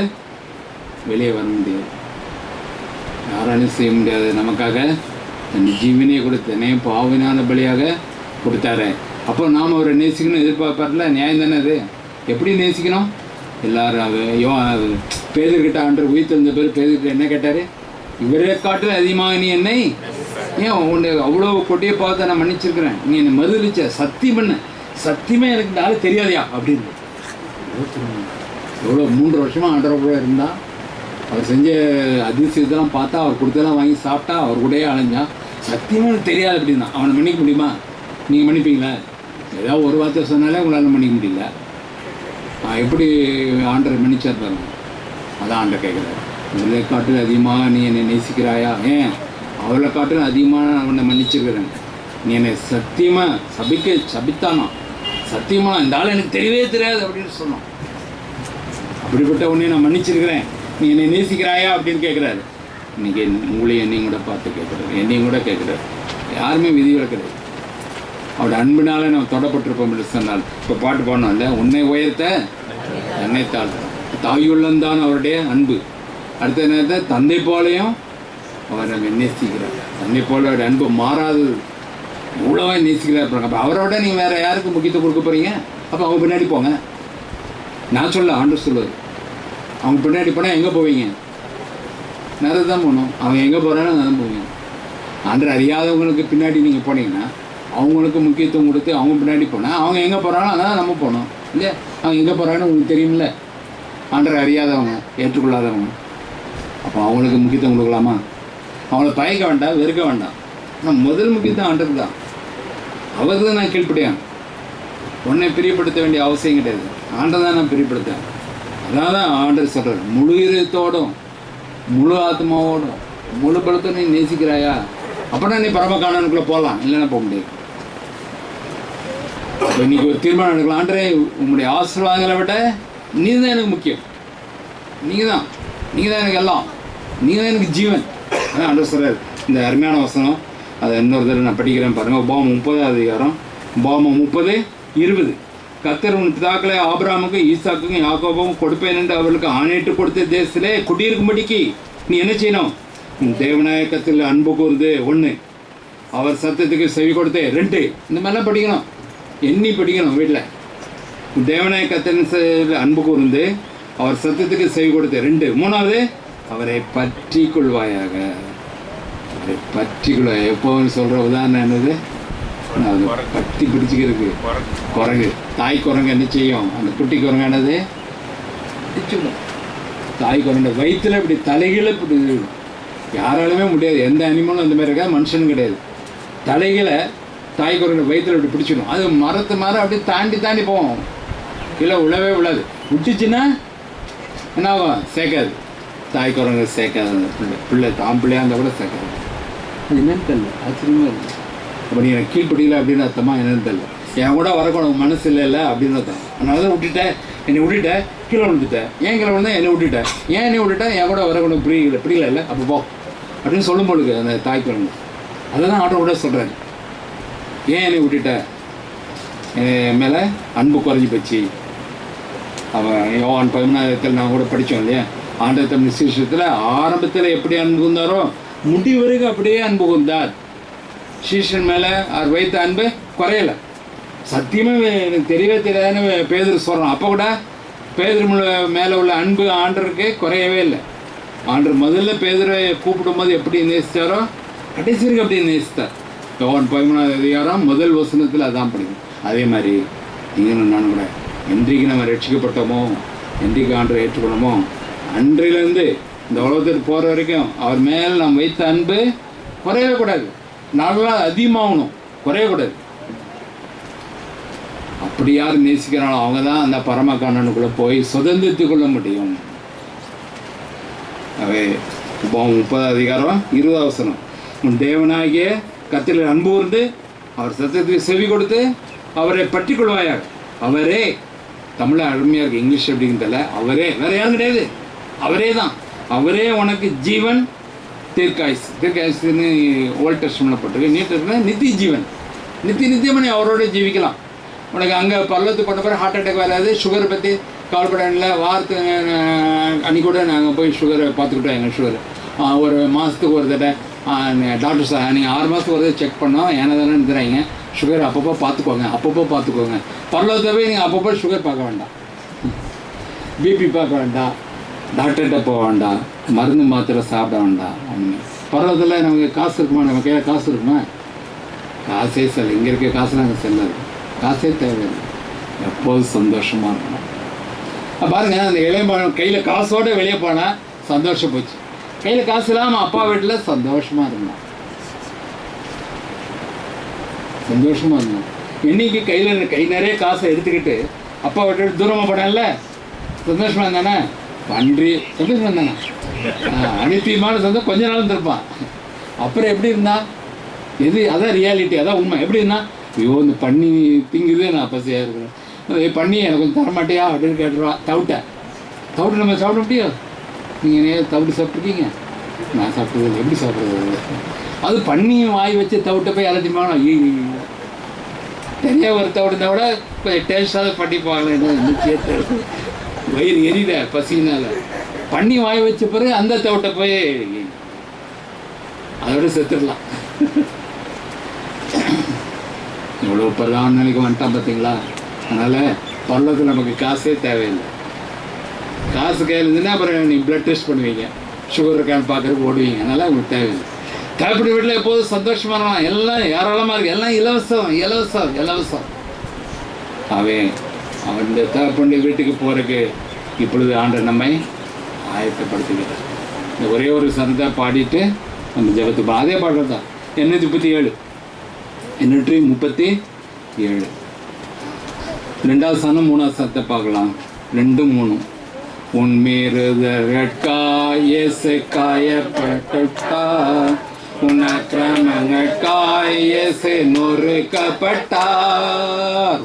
வெளியே வர முடியாது. யாராலையும் செய்ய முடியாது. நமக்காக தன் ஜீவனையை கொடுத்தனே பாவினான பலியாக கொடுத்தாரு. அப்போ நாம் அவரை நேசிக்கணும் எதிர்பார்ப்பார்ல. நியாயம் தானே அது? எப்படி நேசிக்கணும்? எல்லாரும் பேதர்கிட்ட ஆண்டவர் உயிர் தந்த பேர் பேதர்கிட்ட என்ன கேட்டார்? இவரே காட்டில் அதிகமாக நீ என்னை ஏன் உன்னை அவ்வளோ கொட்டியை பார்த்து நான் மன்னிச்சிருக்கிறேன், நீ என்னை மறுதளிச்ச, சத்தியம் பண்ண, சத்தியமே எனக்கு இந்த ஆள் தெரியாதையா அப்படின்னு. எவ்வளோ 3 வருஷமாக ஆண்டவர் கூட இருந்தால் அவர் செஞ்ச அதிசயத்தெல்லாம் பார்த்தா, அவர் கொடுத்ததெல்லாம் வாங்கி சாப்பிட்டா, அவர் கூடயே அலைஞ்சா, சத்தியமாக எனக்கு தெரியாது அப்படின்னா அவனை மன்னிக்க முடியுமா? நீங்கள் மன்னிப்பீங்களா? ஏதாவது ஒரு வார்த்தை சொன்னாலே உங்களால் மன்னிக்க முடியல. எப்படி ஆண்டரை மன்னிச்சார் பாருங்க. அதான் ஆண்டர் கேட்குறாரு, இவளை காட்டில் அதிகமாக நீ என்னை நேசிக்கிறாயா? ஏன் அவளை காட்டில் அதிகமாக நான் உன்னை மன்னிச்சிருக்கிறேன். நீ என்னை சத்தியமாக சபித்தானா? சத்தியமாக இந்த ஆள் எனக்கு தெரியவே தெரியாது அப்படின்னு சொன்னான். அப்படிப்பட்ட உன்னை நான் மன்னிச்சிருக்கிறேன், நீ என்னை நேசிக்கிறாயா அப்படின்னு கேட்குறாரு. இன்றைக்கி உங்களையும் என்னையும் கூட பார்த்து கேட்குறாரு, என்னையும் கூட கேட்குறாரு. யாருமே விதிவிலக்கு கிடையாது. அவரோட அன்பினால நம்ம தொடப்பட்டிருப்போம் என்று சொன்னால். இப்போ பாட்டு பாடணும்ல, உன்னை உயர்த்த என்னை தாழ்த்த, தாயுள்ளந்தான் அவருடைய அன்பு. அடுத்த நேரத்தை தந்தை போலையும் அவர் நம்ம நேசிக்கிறார். தந்தை போல அவருடைய அன்பு மாறாதது, இவ்வளோவா நேசிக்கிறார். அப்போ அவரோட நீங்கள் வேறு யாருக்கு முக்கியத்துவம் கொடுக்க போகிறீங்க? அப்போ அவங்க பின்னாடி போங்க. நான் சொல்ல ஆண்டவர் சொல்லுவது, அவங்க பின்னாடி போனால் எங்கே போவீங்க? நிறைய தான் போகணும். அவங்க எங்கே போகிறான்னு நான் தான் போவீங்க. ஆண்டவர் அறியாதவங்களுக்கு பின்னாடி நீங்கள் போனீங்கன்னா அவங்களுக்கு முக்கியத்துவம் கொடுத்து அவங்க பின்னாடி போனால் அவங்க எங்கே போகிறாங்களோ அதான் நம்ம போகணும் இல்லையா? அவங்க எங்கே போகிறாங்கன்னு உங்களுக்கு தெரியுமில்ல. ஆண்டவர் அறியாதவங்க, ஏற்றுக்கொள்ளாதவங்க, அப்போ அவங்களுக்கு முக்கியத்துவம் கொடுக்கலாமா? அவங்கள பயக்க வேண்டாம், வெறுக்க வேண்டாம். ஆனால் முதல் முக்கியத்துவம் ஆண்டவர் தான். அவருக்கு தான் நான் கீழ்ப்படியான். உன்னை பிரியப்படுத்த வேண்டிய அவசியம் கிடையாது, ஆண்டவர் தான் நான் பிரியப்படுத்தேன். அதான் தான் ஆண்டவர் சொல்கிறார், முழு இதயத்தோடும் முழு ஆத்மாவோடும் முழு பலத்தோடு நீ நேசிக்கிறாயா? அப்படின்னா நீ பரமகாணனுக்குள்ளே போகலாம், இல்லைன்னா போக முடியாது. இப்போ இன்றைக்கி ஒரு தீர்மானம் எடுக்கலாம், ஆண்டரே உங்களுடைய ஆசீர்வாதங்களை விட நீ தான் எனக்கு முக்கியம், நீங்கள் தான் எனக்கு எல்லாம், நீங்கள் தான் எனக்கு ஜீவன். அதான் ஆண்டவர் சொல்கிறார். இந்த அருமையான வசனம் அதை இன்னொரு தடவை நான் படிக்கிறேன் பாருங்கள். உபாகமம் 30 அதிகாரம், உபாகமம் 30:20. கர்த்தர் உன் பிதாக்களை ஆபிரகாமுக்கும் ஈசாக்குக்கும் யாக்கோபுக்கும் கொடுப்பேன் என்று அவர்களுக்கு ஆணையிட்டு கொடுத்த தேசத்திலே குடியிருக்கும்படிக்கு நீ என்ன செய்யணும்? உன் தேவநாயகத்தில் அன்பு கூர்ந்து 1, அவர் சத்தத்துக்கு செவி கொடுத்து 2. இந்த மாதிரிலாம் படிக்கணும், எண்ணி படிக்கணும் வீட்டில். உன் தேவநாயகத்தின் அன்பு கூர்ந்து அவர் சத்தத்துக்கு செவி கொடுத்து 2. 3வது, அவரை பற்றி கொள்வாயாக. அவரை பற்றி கொள்வாய். எப்போன்னு சொல்கிற உதாரணம் என்னது? அது பற்றி பிடிச்சிக்கிறதுக்கு குரங்கு, தாய் குரங்கு என்ன செய்யும்? அந்த குட்டி குரங்கு என்னது பிடிச்சிடும். தாய் குரங்கு வயிற்றுல இப்படி தலைகீழ இப்படி யாராலுமே முடியாது. எந்த அனிமலும் அந்த மாதிரி இருக்காது, மனுஷனும் கிடையாது. தலைகீழ தாய் குரங்கு வயிற்றுல இப்படி பிடிச்சிடும். அது மரத்து மரம் அப்படியே தாண்டி போவோம், கீழே உழவே விழாது. விட்டுச்சுன்னா என்ன ஆகும்? சேர்க்காது. தாய் குரங்கு சேர்க்காது. அந்த பிள்ளை தான் பிள்ளையாக இருந்தால் கூட சேர்க்காது. அது என்னன்னு தெரியல, ஆச்சரியமாக இருக்குது. அப்போ நீ எனக்கு கீழ்படியில் அப்படின்னு அர்த்தமா? என்னன்னு தெரியல. என் கூட வரக்கூடாது மனசு இல்லை அப்படின்னு அர்த்தம். அதனால தான் விட்டுட்டேன், என்னை விட்டுட்டேன், கீழே விழுந்துட்டேன். ஏன் கீழே விழுந்தேன்? என்னை விட்டுட்டேன். ஏன் என்னை விட்டுட்டேன்? என் கூட வரக்கூடாது, பிடிக்கல இல்லை, அப்போ போ அப்படின்னு சொல்லும் பொழுது அந்த தாய் குரங்கு அதெல்லாம் ஆர்டர் கூட சொல்கிறாரு. ஏன் என்னை விட்டுட்ட? என் மேலே அன்பு குறைஞ்சி போச்சு. அவன் யோவான் 14 நான் கூட படித்தோம் இல்லையா? ஆண்டவர் தம் விசேஷத்தில் ஆரம்பத்தில் எப்படி அன்பு இருந்தாரோ முடிவு வரைக்கும் அப்படியே அன்பு கொண்டார். சீஷன் மேலே அவர் வைத்த அன்பு குறையலை. சத்தியமாக எனக்கு தெரியவே தெரியாதுன்னு பேதுரு சொல்கிறான். அப்போ கூட பேதுரு மேலே உள்ள அன்பு ஆண்டருக்கு குறையவே இல்லை. ஆண்டர் முதல்ல பேதுரை கூப்பிடும்போது எப்படி நேசித்தாரோ கடைசி வரைக்கும் அப்படி நேசித்தார். யோவான் 13 அதிகாரம் 1 வசனத்தில் அதான் படிக்கும். அதே மாதிரி நீங்களும் நானும் கூட என்றைக்கு நம்ம ரட்சிக்கப்பட்டோமோ, என்றைக்கு ஆண்டரை ஏற்றுக்கணுமோ, அன்றிலிருந்து இந்த உலகத்துக்கு போகிற வரைக்கும் அவர் மேல் நாம் வைத்த அன்பு குறையவே கூடாது, நல்லா அதிகமாகணும், குறையக்கூடாது. அப்படி யார் நேசிக்கிறாங்களோ அவங்க தான் அந்த பரமகாணனுக்குள்ளே போய் சுதந்திரத்து கொள்ள முடியும். அவை இப்போ 30 அதிகாரம் 20 வசனம், உன் தேவனாகிய கர்த்தரில் அன்பு கூர்ந்து அவர் சத்தத்துக்கு செவி கொடுத்து அவரை பற்றி கொள்வாயாக. அவரே, தமிழ் அருமையாக இருக்குது, இங்கிலீஷ் அப்படிங்கிறதில்ல, அவரே, வேறு யாரும் கிடையாது, அவரே தான். அவரே உனக்கு ஜீவன் தீர்க்காயுசு. தீர்க்காயுசுன்னு ஓல்ட் டெஸ்டமென்ட்ல போட்டிருக்கு. நியூ டெஸ்டமென்ட்ல நித்திய ஜீவன், நித்தியமாக நீ அவரோட ஜீவிக்கலாம். உனக்கு அங்கே பள்ளத்துக்கு கொண்ட பிறகு ஹார்ட் அட்டாக் வராது, சுகரை பற்றி கவலைப்படல. வாரத்துக்கு அன்றைக்கி கூட நாங்கள் போய் சுகரை பார்த்துக்கிட்டோம். எங்கள் சுகர் ஒரு மாதத்துக்கு ஒரு தடவை டாக்டர் சார் நீங்கள் 6 மாதத்துக்கு ஒரு தடவை செக் பண்ணோம், ஏன்னா தானே தராங்க. சுகர் அப்பப்போ பார்த்துக்கோங்க. பரலோகத்தை போய் நீங்கள் அப்பப்போ சுகர் பார்க்க வேண்டாம், பிபி பார்க்க வேண்டாம், டாக்டர்கிட்ட போக வேண்டாம், மருந்து மாத்திரை சாப்பிட வேண்டாம். பரலோகத்தில் நமக்கு காசு இருக்குமா? நம்ம கையில் காசு இருக்குமா? காசே செல்ல, இங்கே இருக்க காசு நாங்கள் செல்லாது, காசே தேவையில்லை. எப்போதும் சந்தோஷமாக இருக்கணும். பாருங்கள், அந்த இளையமான கையில் காசோடு வெளியே போனால் சந்தோஷம் போச்சு. கையில் காசு இல்லாமல் அப்பா வீட்டில் சந்தோஷமாக இருந்தான், இன்னைக்கு கையில் கை நிறைய காசை எடுத்துக்கிட்டு அப்பா விட்டு தூரமாக போனான்ல, சந்தோஷமாக இருந்தானே? பன்றி சந்தோஷமாக இருந்தானே? அனித்தியமான சந்தோஷம் கொஞ்ச நாள் இருந்திருப்பான். அப்புறம் எப்படி இருந்தான்? அதான் ரியாலிட்டி, அதான் உண்மை. எப்படி இருந்தான்? ஐயோ, இந்த பண்ணி திங்குது, நான் பசியாக இருக்கிறேன், பண்ணி எனக்கு கொஞ்சம் தரமாட்டியா அப்படின்னு கேட்டுருவான். தவிட்டு நம்ம சாப்பிட முடியும்? நீங்கள் தவிட்டு சாப்பிட்ருக்கீங்க? நான் சாப்பிட்றது எப்படி சாப்பிட்றது? அது பண்ணி வாய் வச்சு தவிட்ட போய் எல்லாத்தையுமா தனியாக ஒரு தவிடுந்தா கூட கொஞ்சம் டேஸ்டாக பண்ணிப்பாங்களே, என்ன சேர்த்து வயிறு எரியுத பசினால. பண்ணி வாய் வச்ச பிறகு அந்த தவிட்ட போய் அதோட செத்துடலாம். இவ்வளோ பிரதான நிலைக்கு வந்துட்டான் பார்த்தீங்களா? அதனால் பரலோகத்தில் நமக்கு காசே தேவையில்லை. காசு கையில் இருந்துன்னா அப்புறம் நீ பிளட் டெஸ்ட் பண்ணுவீங்க, சுகர் இருக்கான்னு பார்க்குறதுக்கு ஓடுவீங்க. அதனால் உங்களுக்கு தேவையில்லை. தேவைப்பட்ட வீட்டில் எப்போதும் சந்தோஷமாக இருக்கலாம், எல்லாம் ஏராளமாக இருக்குது, எல்லாம் இலவசம். அவன் தேவைப்பட்ட வீட்டுக்கு போகிறதுக்கு இப்பொழுது ஆண்டவர் நம்மை ஆயத்தப்படுத்துகிறார். இந்த ஒரே ஒரு சந்தா பாடிட்டு நம்ம ஜெபத்துக்கு அதே பாடுறது தான். 837 2வது சனம் 3வது சனத்தை பார்க்கலாம். 2, 3. உன் மீறுதற்காய் இயேசு காயப்பட்டார், உன் அக்கிரமங்களுக்காய் இயேசு நொறுக்கப்பட்டார்,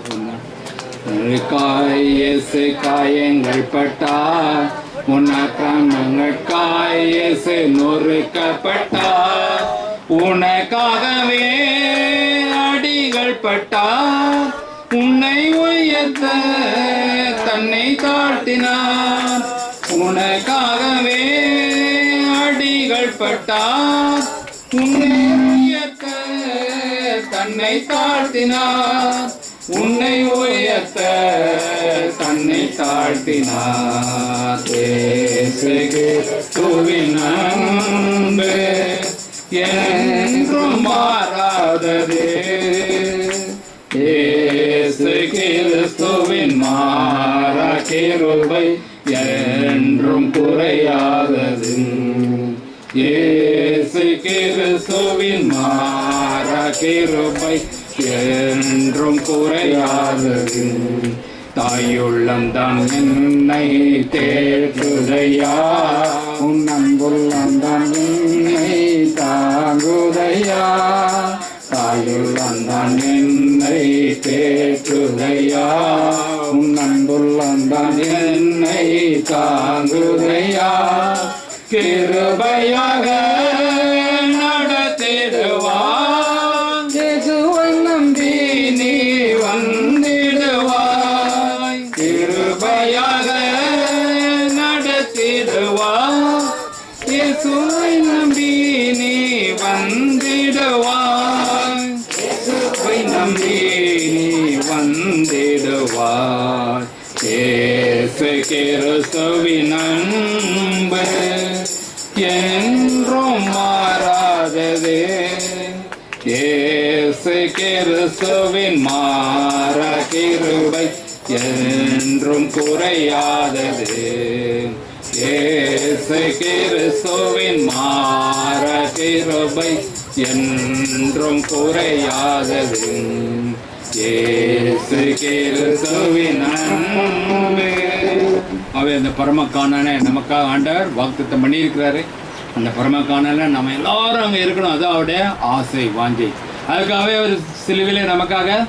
உனக்காய் இயேசு காயங்கள் பட்டார், உன் அக்கிரமங்களுக்காய் இயேசு நொறுக்கப்பட்டார், உனக்காகவே அடிகள் பட்டார், உன்னை உயர்த்த தன்னை தாழ்த்தினார், உனக்காகவே அடிகள் பட்டார், உன்னை உயர்த்த தன்னை தாழ்த்தினார், உன்னை உயர்த்த தன்னை தாழ்த்தினார். இயேசு கிறிஸ்துவின் அன்பு என்றும் மாறாதது, இயேசு கிறிஸ்துவின் மாறா கிருபை என்றும் குறையாதது, இயேசு கிறிஸ்துவின் மாறா கிருபை என்றும் குறையாதது. தாயுள்ளம் தான் என்னை தேற்றுதையா, உன் அன்புள்ளம் தான் என்னை தாங்குதையா, தாயுள்ளம் தான் என்னை தேற்றுதையா, உன் அன்புள்ளம் தான் என்னை தாங்குதையா, கிருபையாக நடத்திடுவான், இயேசுவை நம்பி நீ வந்திடுவாய், கிருபையாக நடத்திடுவான், இயேசுவை நம்பி நீ வந்திடுவாய், இயேசுவை நம்பி நீ வந்திடுவாய். இயேசு கிறிஸ்துவின் அன்பு என்றும் மாறாதது, இயேசு கிறிஸ்துவின் மாறா கிருபை என்றும் குறையாதது, இயேசு கிறிஸ்துவின் மாற கிருபை என்றும் குறையாதது. இயேசு கிறிஸ்துவின் அன்பு. அந்த பரமக்கானனை நமக்காக ஆண்டவர் வாக்குத்தத்தம் பண்ணியிருக்கிறாரு. அந்த பரமக்கானல நம்ம எல்லாரும் அங்கே இருக்கணும். அது அவருடைய ஆசை வாஞ்சை. அதுக்காகவே அவர் சிலுவிலே நமக்காக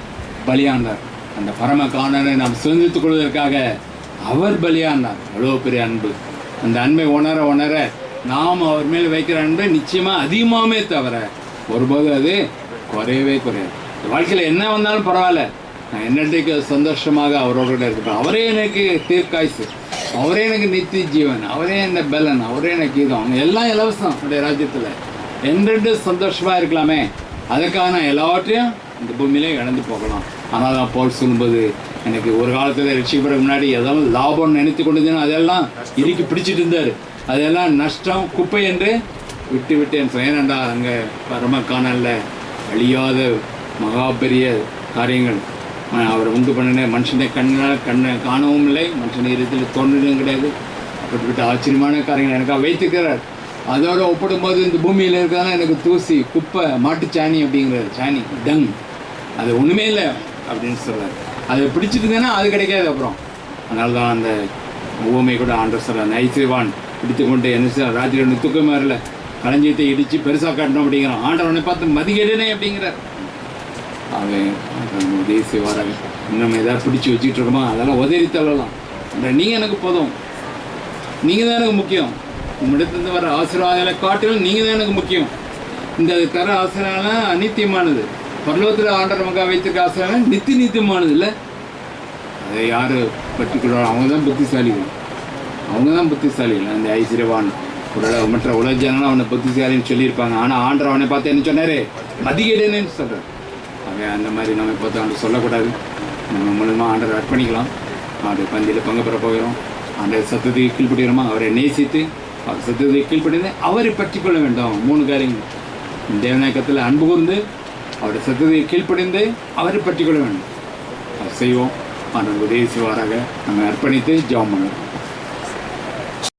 பலியானார். அந்த பரமக்கானனை நாம் சுதந்தித்துக் கொள்வதற்காக அவர் பலியானார். அவ்வளோ பெரிய அன்பு. அந்த அன்பை உணர உணர நாம் அவர் மேல் வைக்கிற அன்பை நிச்சயமாக அதிகமாகவே தவிர ஒருபோது அது குறையவே குறையாது. வாழ்க்கையில் என்ன வந்தாலும் பரவாயில்ல, நான் என்னைக்கு சந்தோஷமாக அவரோட இருப்பேன். அவரே எனக்கு தீர்க்காய்ச்சி, அவரே எனக்கு நித்திய ஜீவன், அவரே என்ன பலன், அவரே எனக்கு கீதம். அவங்க எல்லாம் இலவசம் என்னுடைய ராஜ்யத்தில். என்றென்று சந்தோஷமாக இருக்கலாமே, அதுக்காக நான் எல்லாவற்றையும் இந்த பூமியிலே இழந்து போகலாம். ஆனால் தான் போல் சொல்லும்போது எனக்கு ஒரு காலத்தில் ரட்சிக்கப்படுறதுக்கு முன்னாடி ஏதாவது லாபம்னு நினைத்து கொண்டதுன்னு அதெல்லாம் இறுக்கி பிடிச்சிட்டு இருந்தார். அதெல்லாம் நஷ்டம் குப்பை என்று விட்டு விட்டேன். ஏனண்டா அங்கே பரமக்கானல்ல அழியாத மகா பெரிய காரியங்கள் அவர் உண்டு பண்ணின. மனுஷனை கண்ணை காணவும் இல்லை, மனுஷனை இருத்தில் தோன்றதும் கிடையாது. அப்படிப்பட்ட ஆச்சரியமான காரியங்கள் எனக்காக வைத்துக்கிறார். அதோடு ஒப்பிடும்போது இந்த பூமியில் இருக்கிறதெல்லாம் எனக்கு தூசி குப்பை மாட்டுச்சாணி அப்படிங்கிறார். சாணி டங், அது ஒன்றுமே இல்லை அப்படின்னு சொல்கிறார். அதை பிடிச்சிட்டுங்கன்னா அது கிடைக்காது அப்புறம். அதனால தான் அந்த பூமி கூட ஆண்டர் சொல்கிறார், ஐசிவான் பிடித்து கொண்டு என்ன செய்ய ராத்திரி ஒன்று தூக்கமே வரல, களஞ்சியத்தை இடித்து பெருசாக காட்டணும் அப்படிங்கிறான். ஆண்டவனை பார்த்து மதிக்கேடனே அப்படிங்கிறார். அவன் உதவி செய்வாராக. இன்னும் எதாவது பிடிச்சி வச்சுக்கிட்டு இருக்கோமா அதெல்லாம் உதறி தள்ளலாம். நீங்கள் எனக்கு போதும், நீங்கள் தான் எனக்கு முக்கியம். உம்மிடத்துலேருந்து வர ஆசீர்வாதங்களை காட்டிலும் நீங்கள் தான் எனக்கு முக்கியம். இந்த தர ஆசீர்வாதம் அநித்தியமானது. பரலோகத்தில் ஆண்டவர் நமக்காக வைத்திருக்க ஆசீர்வாதம் நித்தியமானது இல்லை. அதை யார் பற்றிக்கொள்வாங்க அவங்க தான் புத்திசாலிகள். அவங்க தான் புத்திசாலிகள். அந்த ஐஸ்வர்யவான் மற்ற உலக ஜனங்களும் அவனை புத்திசாலின்னு சொல்லியிருப்பாங்க. ஆனால் ஆண்டவர் அவனை பார்த்து என்ன சொன்னார், மதிகேடனேன்னு சொல்கிறார். அவன் அந்த மாதிரி நம்ம பார்த்து ஆண்டு சொல்லக்கூடாது. நம்ம மூலமாக ஆண்டவர் அர்ப்பணிக்கலாம். ஆண்டு பந்தியில் பங்கு பெற போகிறோம். ஆண்டு சத்தத்துக்கு கீழ்படுகிறோமா, அவரை நேசித்து அவர் சத்தத்தை கீழ்படிந்து அவரை பற்றி கொள்ள வேண்டும். 3 காரியங்கள். தேவநாயகத்தில் அன்பு கூர்ந்து அவருடைய சத்தத்தை கீழ்ப்படிந்து அவரை பற்றி கொள்ள வேண்டும். அதை செய்வோம். ஆண்டவர் உதவி செய்வாராக. நம்ம அர்ப்பணித்து ஜெபம் பண்ணுவோம்.